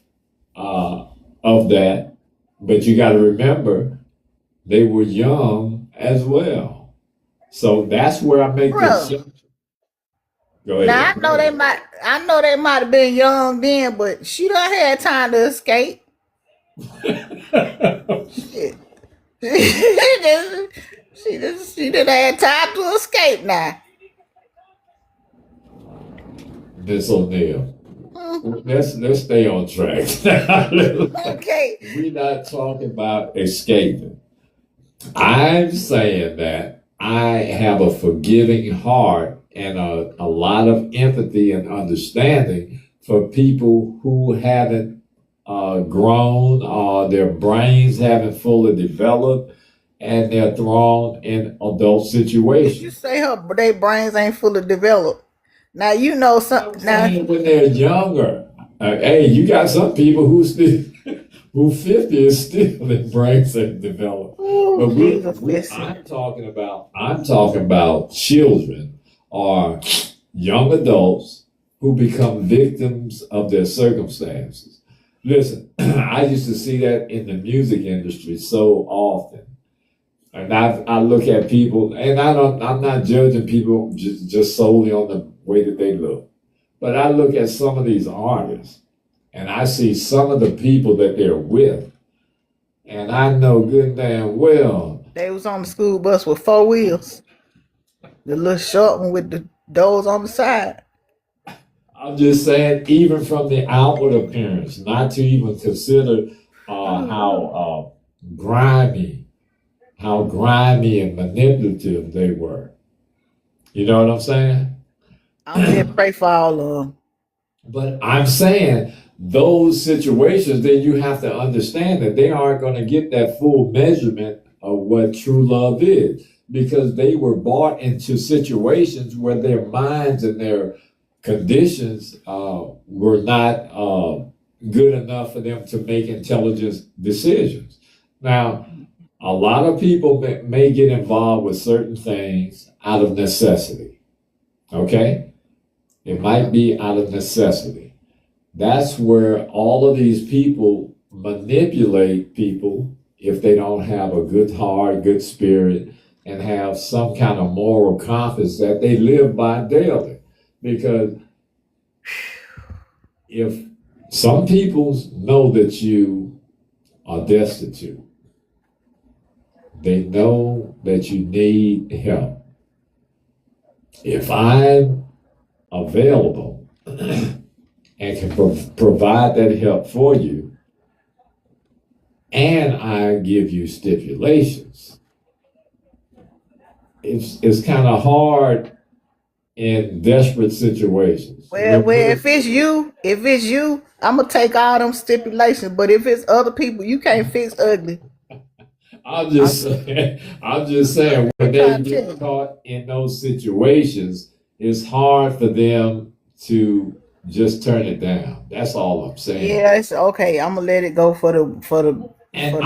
of that. But you got to remember, they were young as well. So that's where I make Bro, this. Go now ahead. I know they might have been young then, but she done had time to escape. Shit. She done had time to escape now. Miss O'Neill. Mm, Let's stay on track. okay. We're not talking about escaping. I'm saying that I have a forgiving heart and a lot of empathy and understanding for people who haven't grown or their brains haven't fully developed and they're thrown in adult Did you situations. say their brains ain't fully developed? Now you know some. I'm Now, saying when they're younger. Hey, you got some people who still who 50 is still their brains ain't developed. But ooh, Jesus, we listen. I'm talking about children or young adults who become victims of their circumstances. Listen, I used to see that in the music industry so often. And I look at people, and I'm not judging people just solely on the way that they look. But I look at some of these artists, and I see some of the people that they're with, and I know good and damn well. They was on the school bus with 4 wheels. The little short one with the doors on the side. I'm just saying, even from the outward appearance, not to even consider grimy, how grimy and manipulative they were. You know what I'm saying? I'm here to pray for all of them. But I'm saying those situations, then you have to understand that they aren't going to get that full measurement of what true love is because they were brought into situations where their minds and their conditions were not good enough for them to make intelligent decisions. Now, a lot of people may get involved with certain things out of necessity. Okay? It might be out of necessity. That's where all of these people manipulate people if they don't have a good heart, good spirit, and have some kind of moral compass that they live by daily. Because if some people know that you are destitute, they know that you need help. If I'm available and can provide that help for you, and I give you stipulations, it's kind of hard in desperate situations. Well, if it's you, I'm gonna take all them stipulations. But if it's other people, you can't fix ugly. I'm just saying, when they get caught in those situations, it's hard for them to just turn it down. That's all I'm saying. Yeah, it's okay. I'm gonna let it go for the. And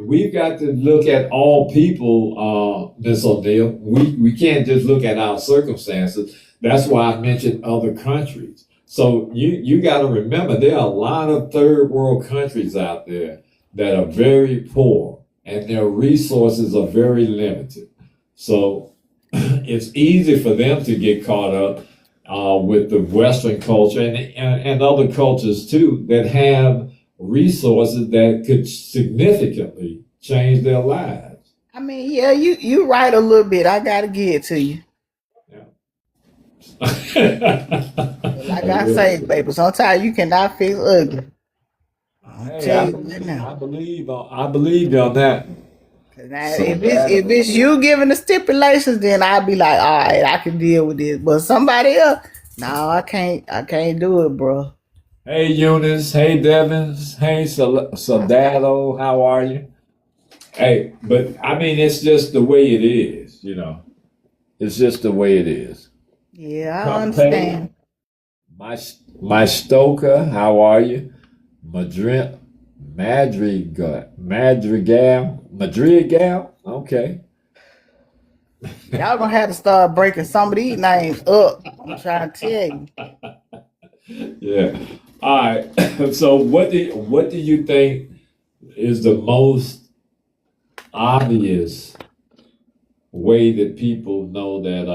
we've got to look at all people, Miss O'Neill. We can't just look at our circumstances. That's why I mentioned other countries. So you got to remember, there are a lot of third world countries out there that are very poor, and their resources are very limited. So it's easy for them to get caught up with the Western culture and other cultures too that have resources that could significantly change their lives. I mean, yeah, you right a little bit. I gotta give it to you. Like I say, baby, sometimes you cannot fix ugly. I believe on that. Now, if it's you giving the stipulations, then I'll be like, all right, I can deal with this. But somebody else, no, I can't do it, bro. Hey Eunice, hey Devins, hey Soldado, how are you? Hey, but I mean, it's just the way it is, It's just the way it is. Yeah, I understand. My Stoker, how are you? Madrigal, okay. Y'all gonna have to start breaking some of these names up. I'm trying to tell you. Yeah. All right. So what do you think is the most obvious way that people know that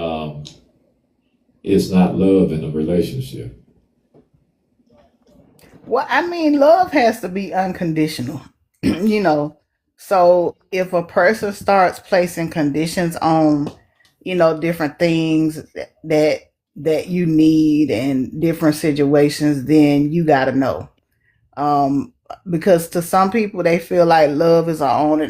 it's not love in a relationship? Well, I mean, love has to be unconditional, So if a person starts placing conditions on, different things that you need and different situations, then you got to know. Because to some people, they feel like love is an on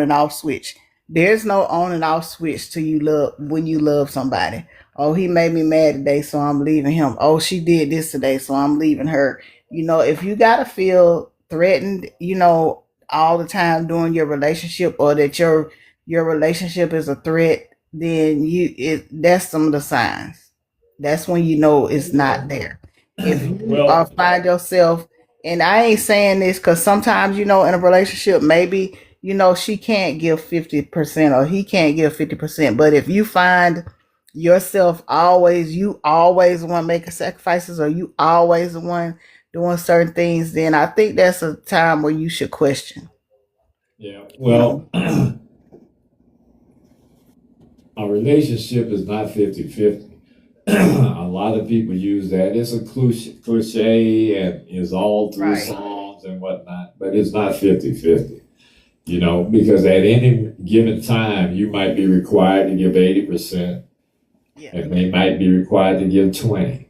and off switch. There's no on and off switch to you love when you love somebody. Oh, he made me mad today, so I'm leaving him. Oh, she did this today, so I'm leaving her. If you gotta feel threatened, all the time during your relationship, or that your relationship is a threat, then that's some of the signs. That's when you know it's not there. If you find yourself, and I ain't saying this because sometimes, in a relationship, maybe, she can't give 50% or he can't give 50%. But if you find yourself you always the one making sacrifices, or you always the one doing certain things, then I think that's a time where you should question. Yeah. Well, a relationship is not 50-50. A lot of people use that. It's a cliche and is all through songs and whatnot, but it's not 50-50. Because at any given time, you might be required to give 80%, and they might be required to give 20%.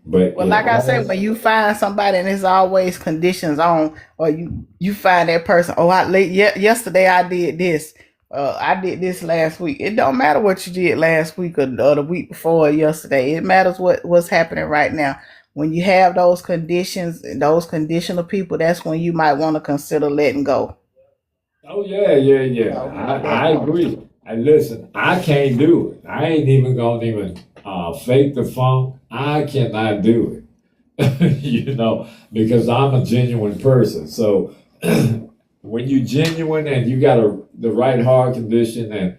But like I said, when you find somebody and there's always conditions on, or you find that person, yesterday I did this, I did this last week. It don't matter what you did last week or the week before or yesterday. It matters what's happening right now. When you have those conditions, those conditional people, that's when you might want to consider letting go. Oh yeah. I agree. And listen, I can't do it. I ain't even gonna fake the funk. I cannot do it, because I'm a genuine person. So when you're genuine and you got the right heart condition, and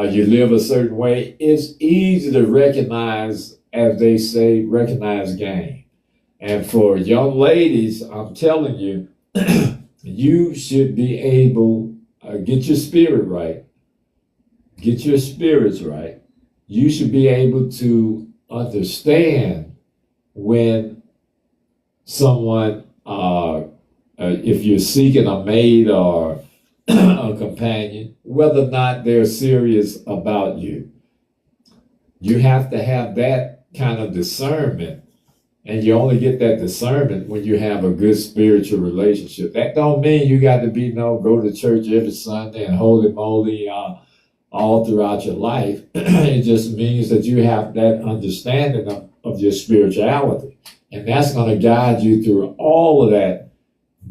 you live a certain way, it's easy to recognize, as they say, recognize game. And for young ladies, I'm telling you, you should be able, get your spirit right, get your spirits right. You should be able to understand when someone, if you're seeking a mate or a companion, whether or not they're serious about you. You have to have that kind of discernment, and you only get that discernment when you have a good spiritual relationship. That don't mean you got to go to church every Sunday and holy moly all throughout your life. It just means that you have that understanding of your spirituality, and that's going to guide you through all of that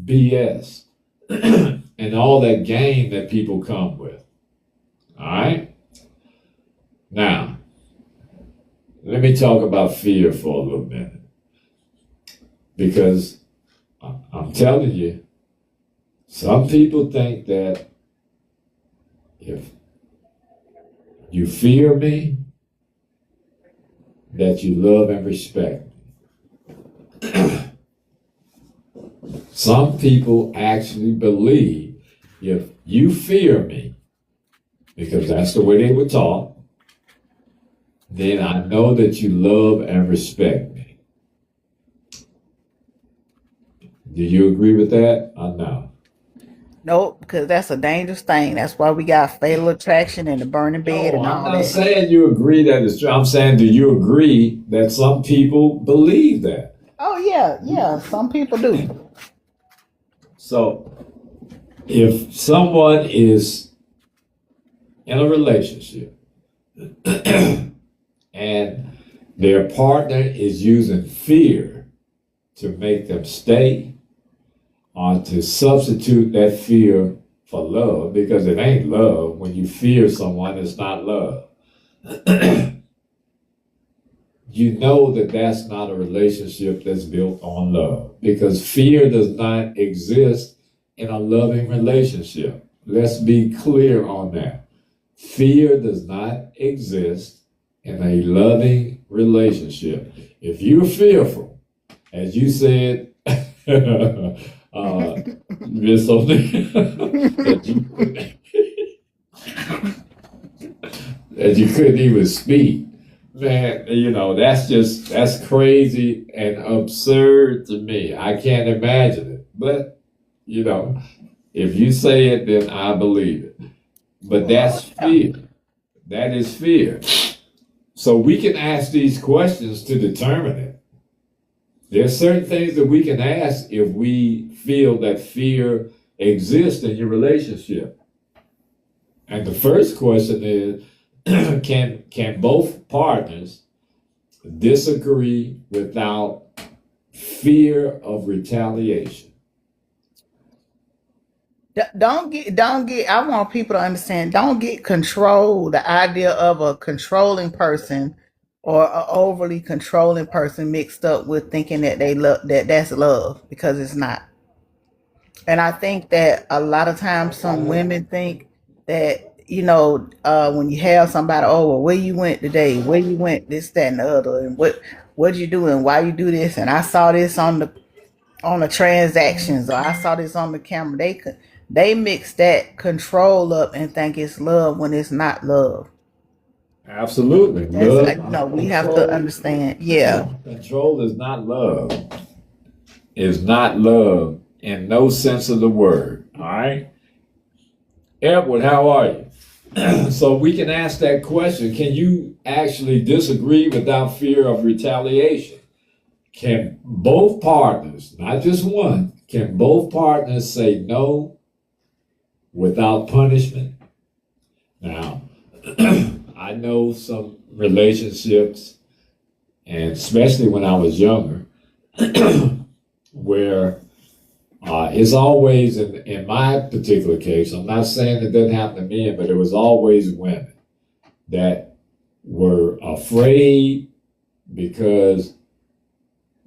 BS and all that game that people come with. All right? Now, let me talk about fear for a little minute. Because I'm telling you, some people think that if you fear me, that you love and respect me. Some people actually believe if you fear me, because that's the way they were taught, then I know that you love and respect me. Do you agree with that or no? Nope, because that's a dangerous thing. That's why we got Fatal Attraction and the Burning Bed No, and I'm all not that. saying you agree that it's true. I'm saying, do you agree that some people believe that? Oh yeah, some people do. So, if someone is in a relationship and their partner is using fear to make them stay or to substitute that fear for love, because it ain't love. When you fear someone, it's not love. You know that that's not a relationship that's built on love, because fear does not exist in a loving relationship. Let's be clear on that. Fear does not exist in a loving relationship. If you're fearful, as you said, Miss O'Neill, that you couldn't even speak. Man, that's crazy and absurd to me. I can't imagine it. But, if you say it, then I believe it. But that's fear. That is fear. So we can ask these questions to determine it. There's certain things that we can ask if we feel that fear exists in your relationship. And the first question is, can both partners disagree without fear of retaliation? Don't get. I want people to understand. Don't get control. The idea of a controlling person or an overly controlling person mixed up with thinking that they love that's love, because it's not. And I think that a lot of times some women think that when you have somebody over, where you went today, where you went, this, that, and the other, and what you do and why you do this, and I saw this on the transactions, or I saw this on the camera. They mix that control up and think it's love when it's not love. Absolutely. We have to understand. Yeah. Control is not love. It's not love in no sense of the word. All right? Edward, how are you? So we can ask that question. Can you actually disagree without fear of retaliation? Can both partners, not just one, can both partners say no without punishment? Now, I know some relationships, and especially when I was younger, where it's always, in my particular case, I'm not saying it doesn't happen to men, but it was always women that were afraid because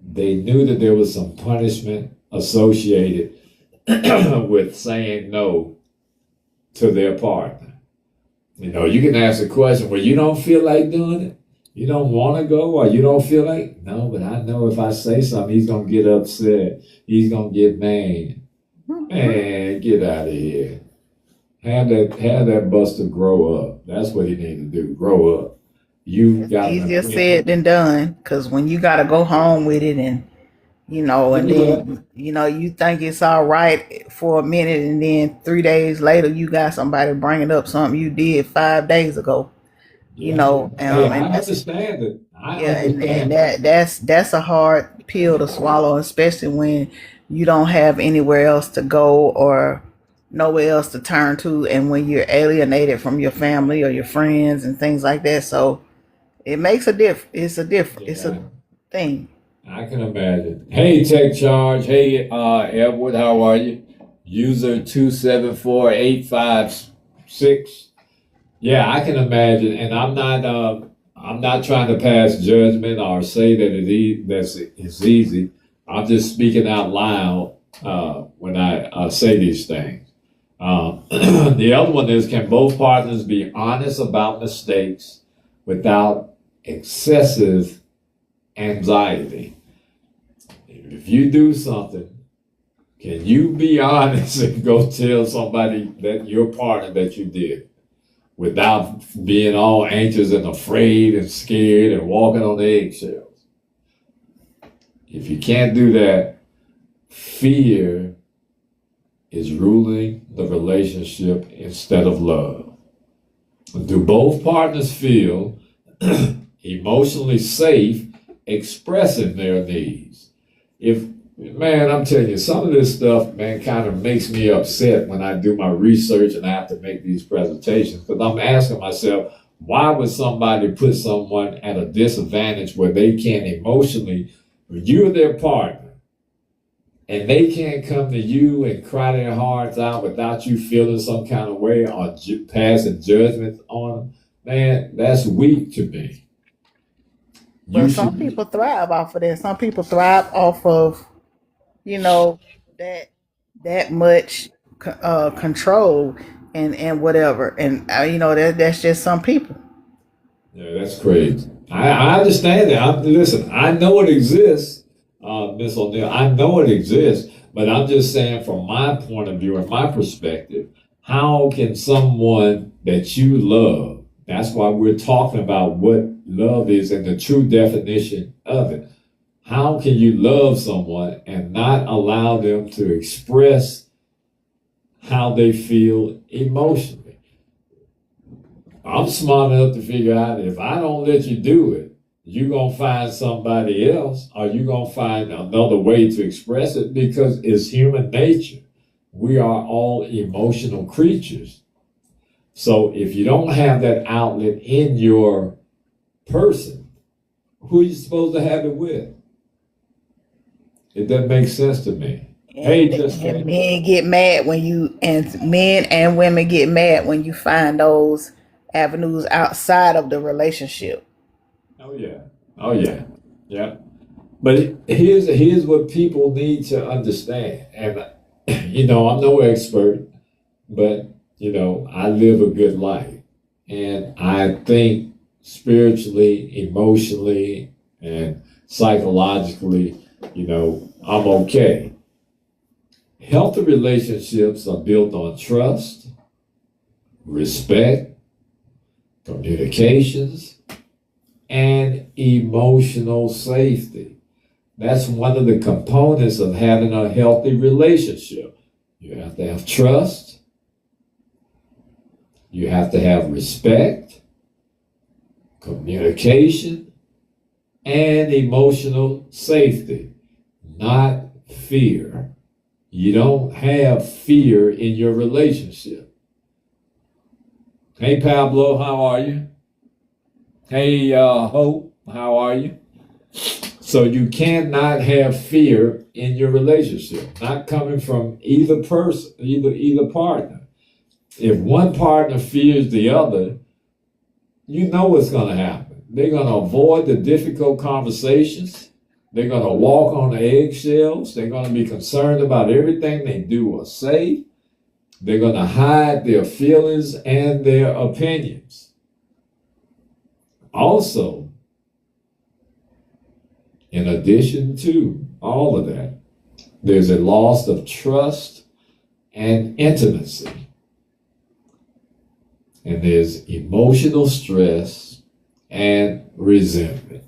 they knew that there was some punishment associated with saying no to their partner. You know, you can ask a question where you don't feel like doing it. You don't want to go, or you don't feel like, no, but I know if I say something, he's going to get upset. He's going to get mad. Man, get out of here. Have that Buster grow up. That's what he need to do. Grow up. You got Easier said than done, because when you got to go home with it and and then you think it's all right for a minute, and then 3 days later you got somebody bringing up something you did 5 days ago. Hey, And I that's understand it. I yeah, and understand. that's a hard pill to swallow, especially when you don't have anywhere else to go or nowhere else to turn to, and when you're alienated from your family or your friends and things like that. So it makes a it's a Yeah, thing. I can imagine. Hey, Tech Charge. Hey, Edward, how are you? User 274856. Yeah, I can imagine, and I'm not trying to pass judgment or say that it's easy. I'm just speaking out loud when I say these things. The other one is, can both partners be honest about mistakes without excessive anxiety? If you do something, can you be honest and go tell somebody that your partner that you did without being all anxious and afraid and scared and walking on the eggshells? If you can't do that, fear is ruling the relationship instead of love. Do both partners feel emotionally safe expressing their needs? If Man, I'm telling you, some of this stuff, man, kind of makes me upset when I do my research and I have to make these presentations, because I'm asking myself, why would somebody put someone at a disadvantage where they can't emotionally, you're their partner, and they can't come to you and cry their hearts out without you feeling some kind of way or passing judgment on them? Man, that's weak to me. You But some should, people thrive off of that. Some people thrive off of you know that that much control and whatever, and that's just some people. yeah, that's crazy. I understand that. Listen, I know it exists, Miss O'Neill. I know it exists, but I'm just saying from my point of view and my perspective, how can someone that you love, that's why we're talking about what love is and the true definition of it. How can you love someone and not allow them to express how they feel emotionally? I'm smart enough to figure out, if I don't let you do it, you're going to find somebody else, or you're going to find another way to express it, because it's human nature. We are all emotional creatures. So if you don't have that outlet in your person, who are you supposed to have it with? It doesn't make sense to me. Hey, And Justine. men get mad when you and men and women get mad when you find those avenues outside of the relationship. Oh yeah. Oh yeah. Yeah. But here's what people need to understand. And I'm no expert, but I live a good life. And I think spiritually, emotionally, and psychologically, I'm okay. Healthy relationships are built on trust, respect, communications, and emotional safety. That's one of the components of having a healthy relationship. You have to have trust, you have to have respect, communication, and emotional safety, not fear. You don't have fear in your relationship. Hey, Pablo, how are you? Hey, Hope, how are you? So you cannot have fear in your relationship, not coming from either person, either partner. If one partner fears the other, you know what's going to happen. They're going to avoid the difficult conversations. They're going to walk on the eggshells. They're going to be concerned about everything they do or say. They're going to hide their feelings and their opinions. Also, in addition to all of that, there's a loss of trust and intimacy. And there's emotional stress and resentment.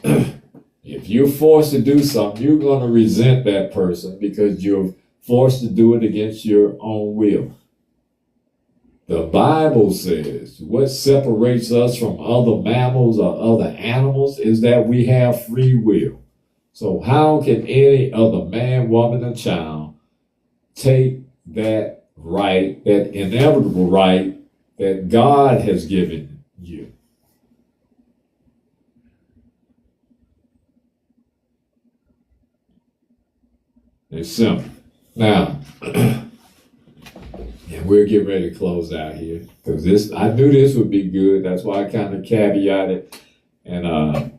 If you're forced to do something, you're going to resent that person because you're forced to do it against your own will. The Bible says what separates us from other mammals or other animals is that we have free will. So how can any other man, woman, or child take that right, that inevitable right that God has given you? It's simple. Now, and we'll get ready to close out here because I knew this would be good. That's why I kind of caveated and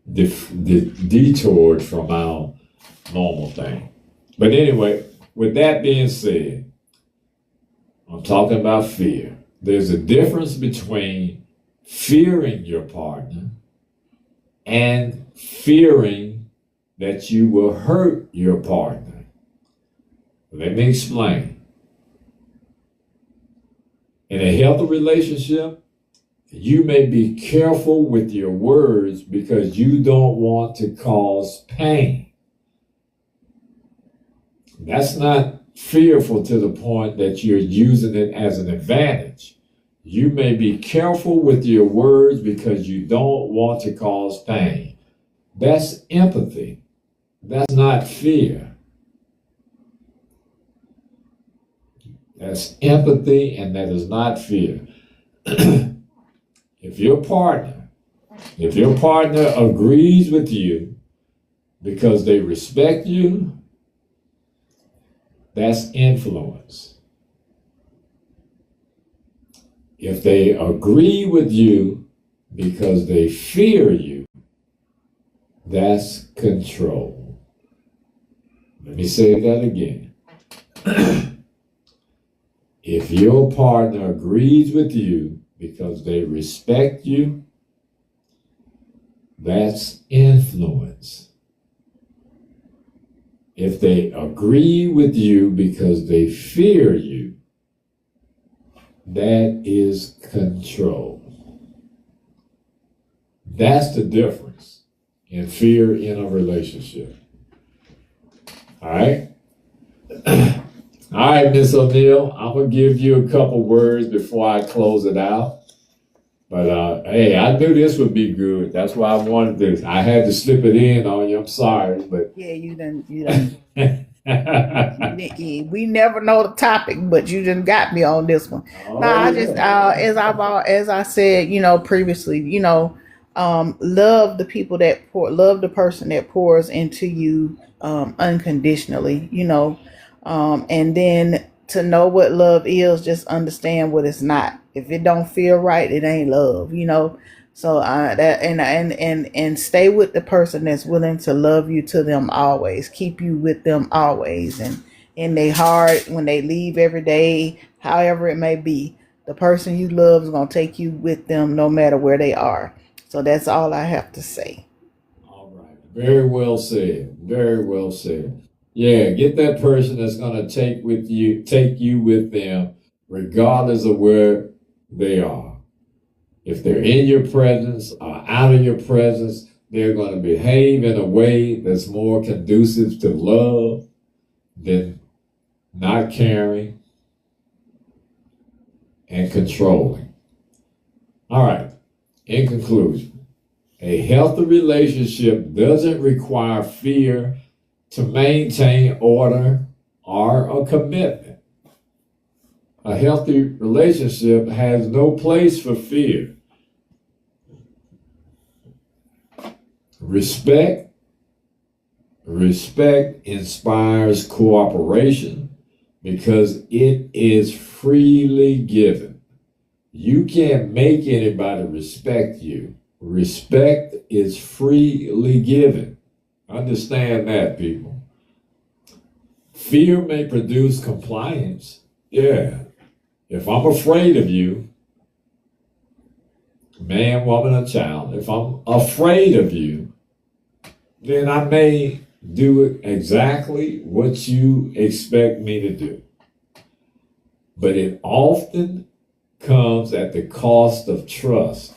detoured from our normal thing. But anyway, with that being said, I'm talking about fear. There's a difference between fearing your partner and fearing that you will hurt your partner. Let me explain. In a healthy relationship, you may be careful with your words because you don't want to cause pain. That's not fearful to the point that you're using it as an advantage. You may be careful with your words because you don't want to cause pain. That's empathy. That's not fear. That's empathy, and that is not fear. If your partner agrees with you because they respect you, that's influence. If they agree with you because they fear you, that's control. Let me say that again. If your partner agrees with you because they respect you, that's influence. If they agree with you because they fear you, that is control. That's the difference in fear in a relationship. All right? All right, Miss O'Neill, I'm going to give you a couple words before I close it out. But, hey, I knew this would be good. That's why I wanted this. I had to slip it in on you. I'm sorry, but... Yeah, you done. We never know the topic, but you just got me on this one. Oh, No, I just, as I said, previously, love the people love the person that pours into you, unconditionally, and then to know what love is, just understand what it's not. If it don't feel right, it ain't love, So that and stay with the person that's willing to love you to them always, keep you with them always, and in their heart when they leave every day, however it may be, the person you love is gonna take you with them no matter where they are. So that's all I have to say. All right. Very well said. Very well said. Yeah, get that person that's gonna take you with them, regardless of where they are. If they're in your presence or out of your presence, they're going to behave in a way that's more conducive to love than not caring and controlling. All right, in conclusion, a healthy relationship doesn't require fear to maintain order or a commitment. A healthy relationship has no place for fear. Respect inspires cooperation because it is freely given. You can't make anybody respect you. Respect is freely given. Understand that, people. Fear may produce compliance, Yeah. If I'm afraid of you, man, woman, or child, if I'm afraid of you, then I may do exactly what you expect me to do. But it often comes at the cost of trust.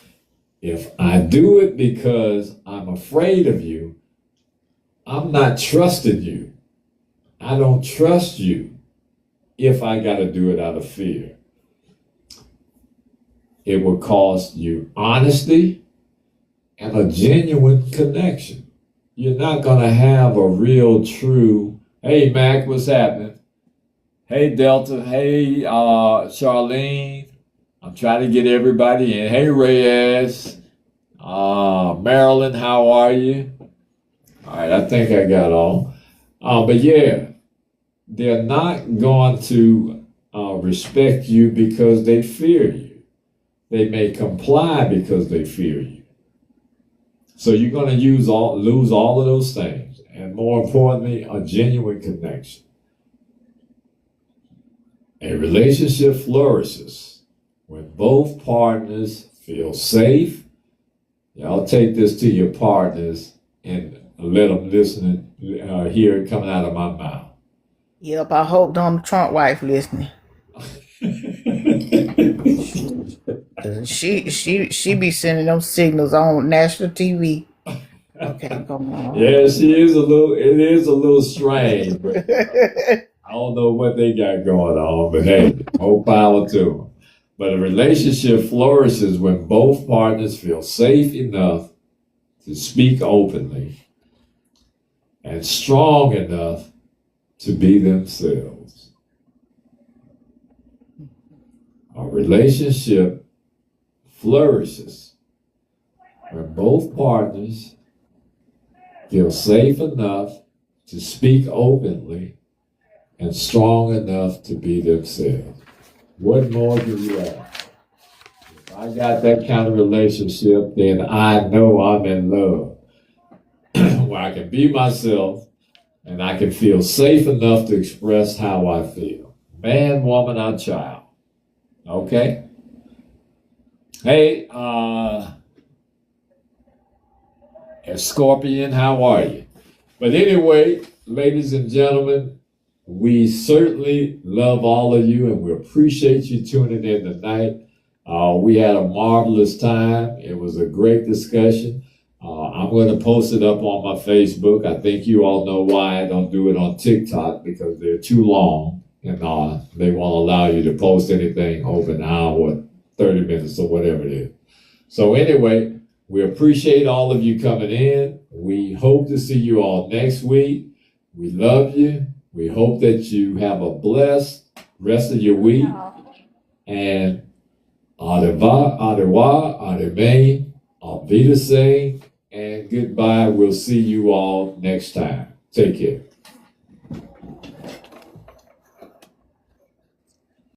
If I do it because I'm afraid of you, I'm not trusting you. I don't trust you if I got to do it out of fear. It will cost you honesty and a genuine connection. You're not going to have a real, true, hey, Mac, what's happening? Hey, Delta. Hey, Charlene. I'm trying to get everybody in. Hey, Reyes. Marilyn, how are you? All right, I think I got all. But yeah, they're not going to respect you because they fear you. They may comply because they fear you. So you're going to lose all of those things. And more importantly, a genuine connection. A relationship flourishes when both partners feel safe. Y'all take this to your partners and let them listen and hear it coming out of my mouth. Yep, I hope Donald Trump wife listening. She be sending them signals on national TV. Okay, come on. Yeah, it is a little strange, but I don't know what they got going on, but hey, more power to them. But a relationship flourishes when both partners feel safe enough to speak openly and strong enough to be themselves. A relationship flourishes when both partners feel safe enough to speak openly and strong enough to be themselves. What more do you ask? If I got that kind of relationship, then I know I'm in love. Where I can be myself and I can feel safe enough to express how I feel. Man, woman, or child. Okay? Hey, Scorpion, how are you? But anyway, ladies and gentlemen, we certainly love all of you and we appreciate you tuning in tonight. We had a marvelous time. It was a great discussion. I'm going to post it up on my Facebook. I think you all know why I don't do it on TikTok, because they're too long and they won't allow you to post anything over an hour, 30 minutes or whatever it is. So anyway, we appreciate all of you coming in. We hope to see you all next week. We love you. We hope that you have a blessed rest of your week. And au revoir, au revoir, au revoir, auf Wiedersehen, and goodbye. We'll see you all next time. Take care.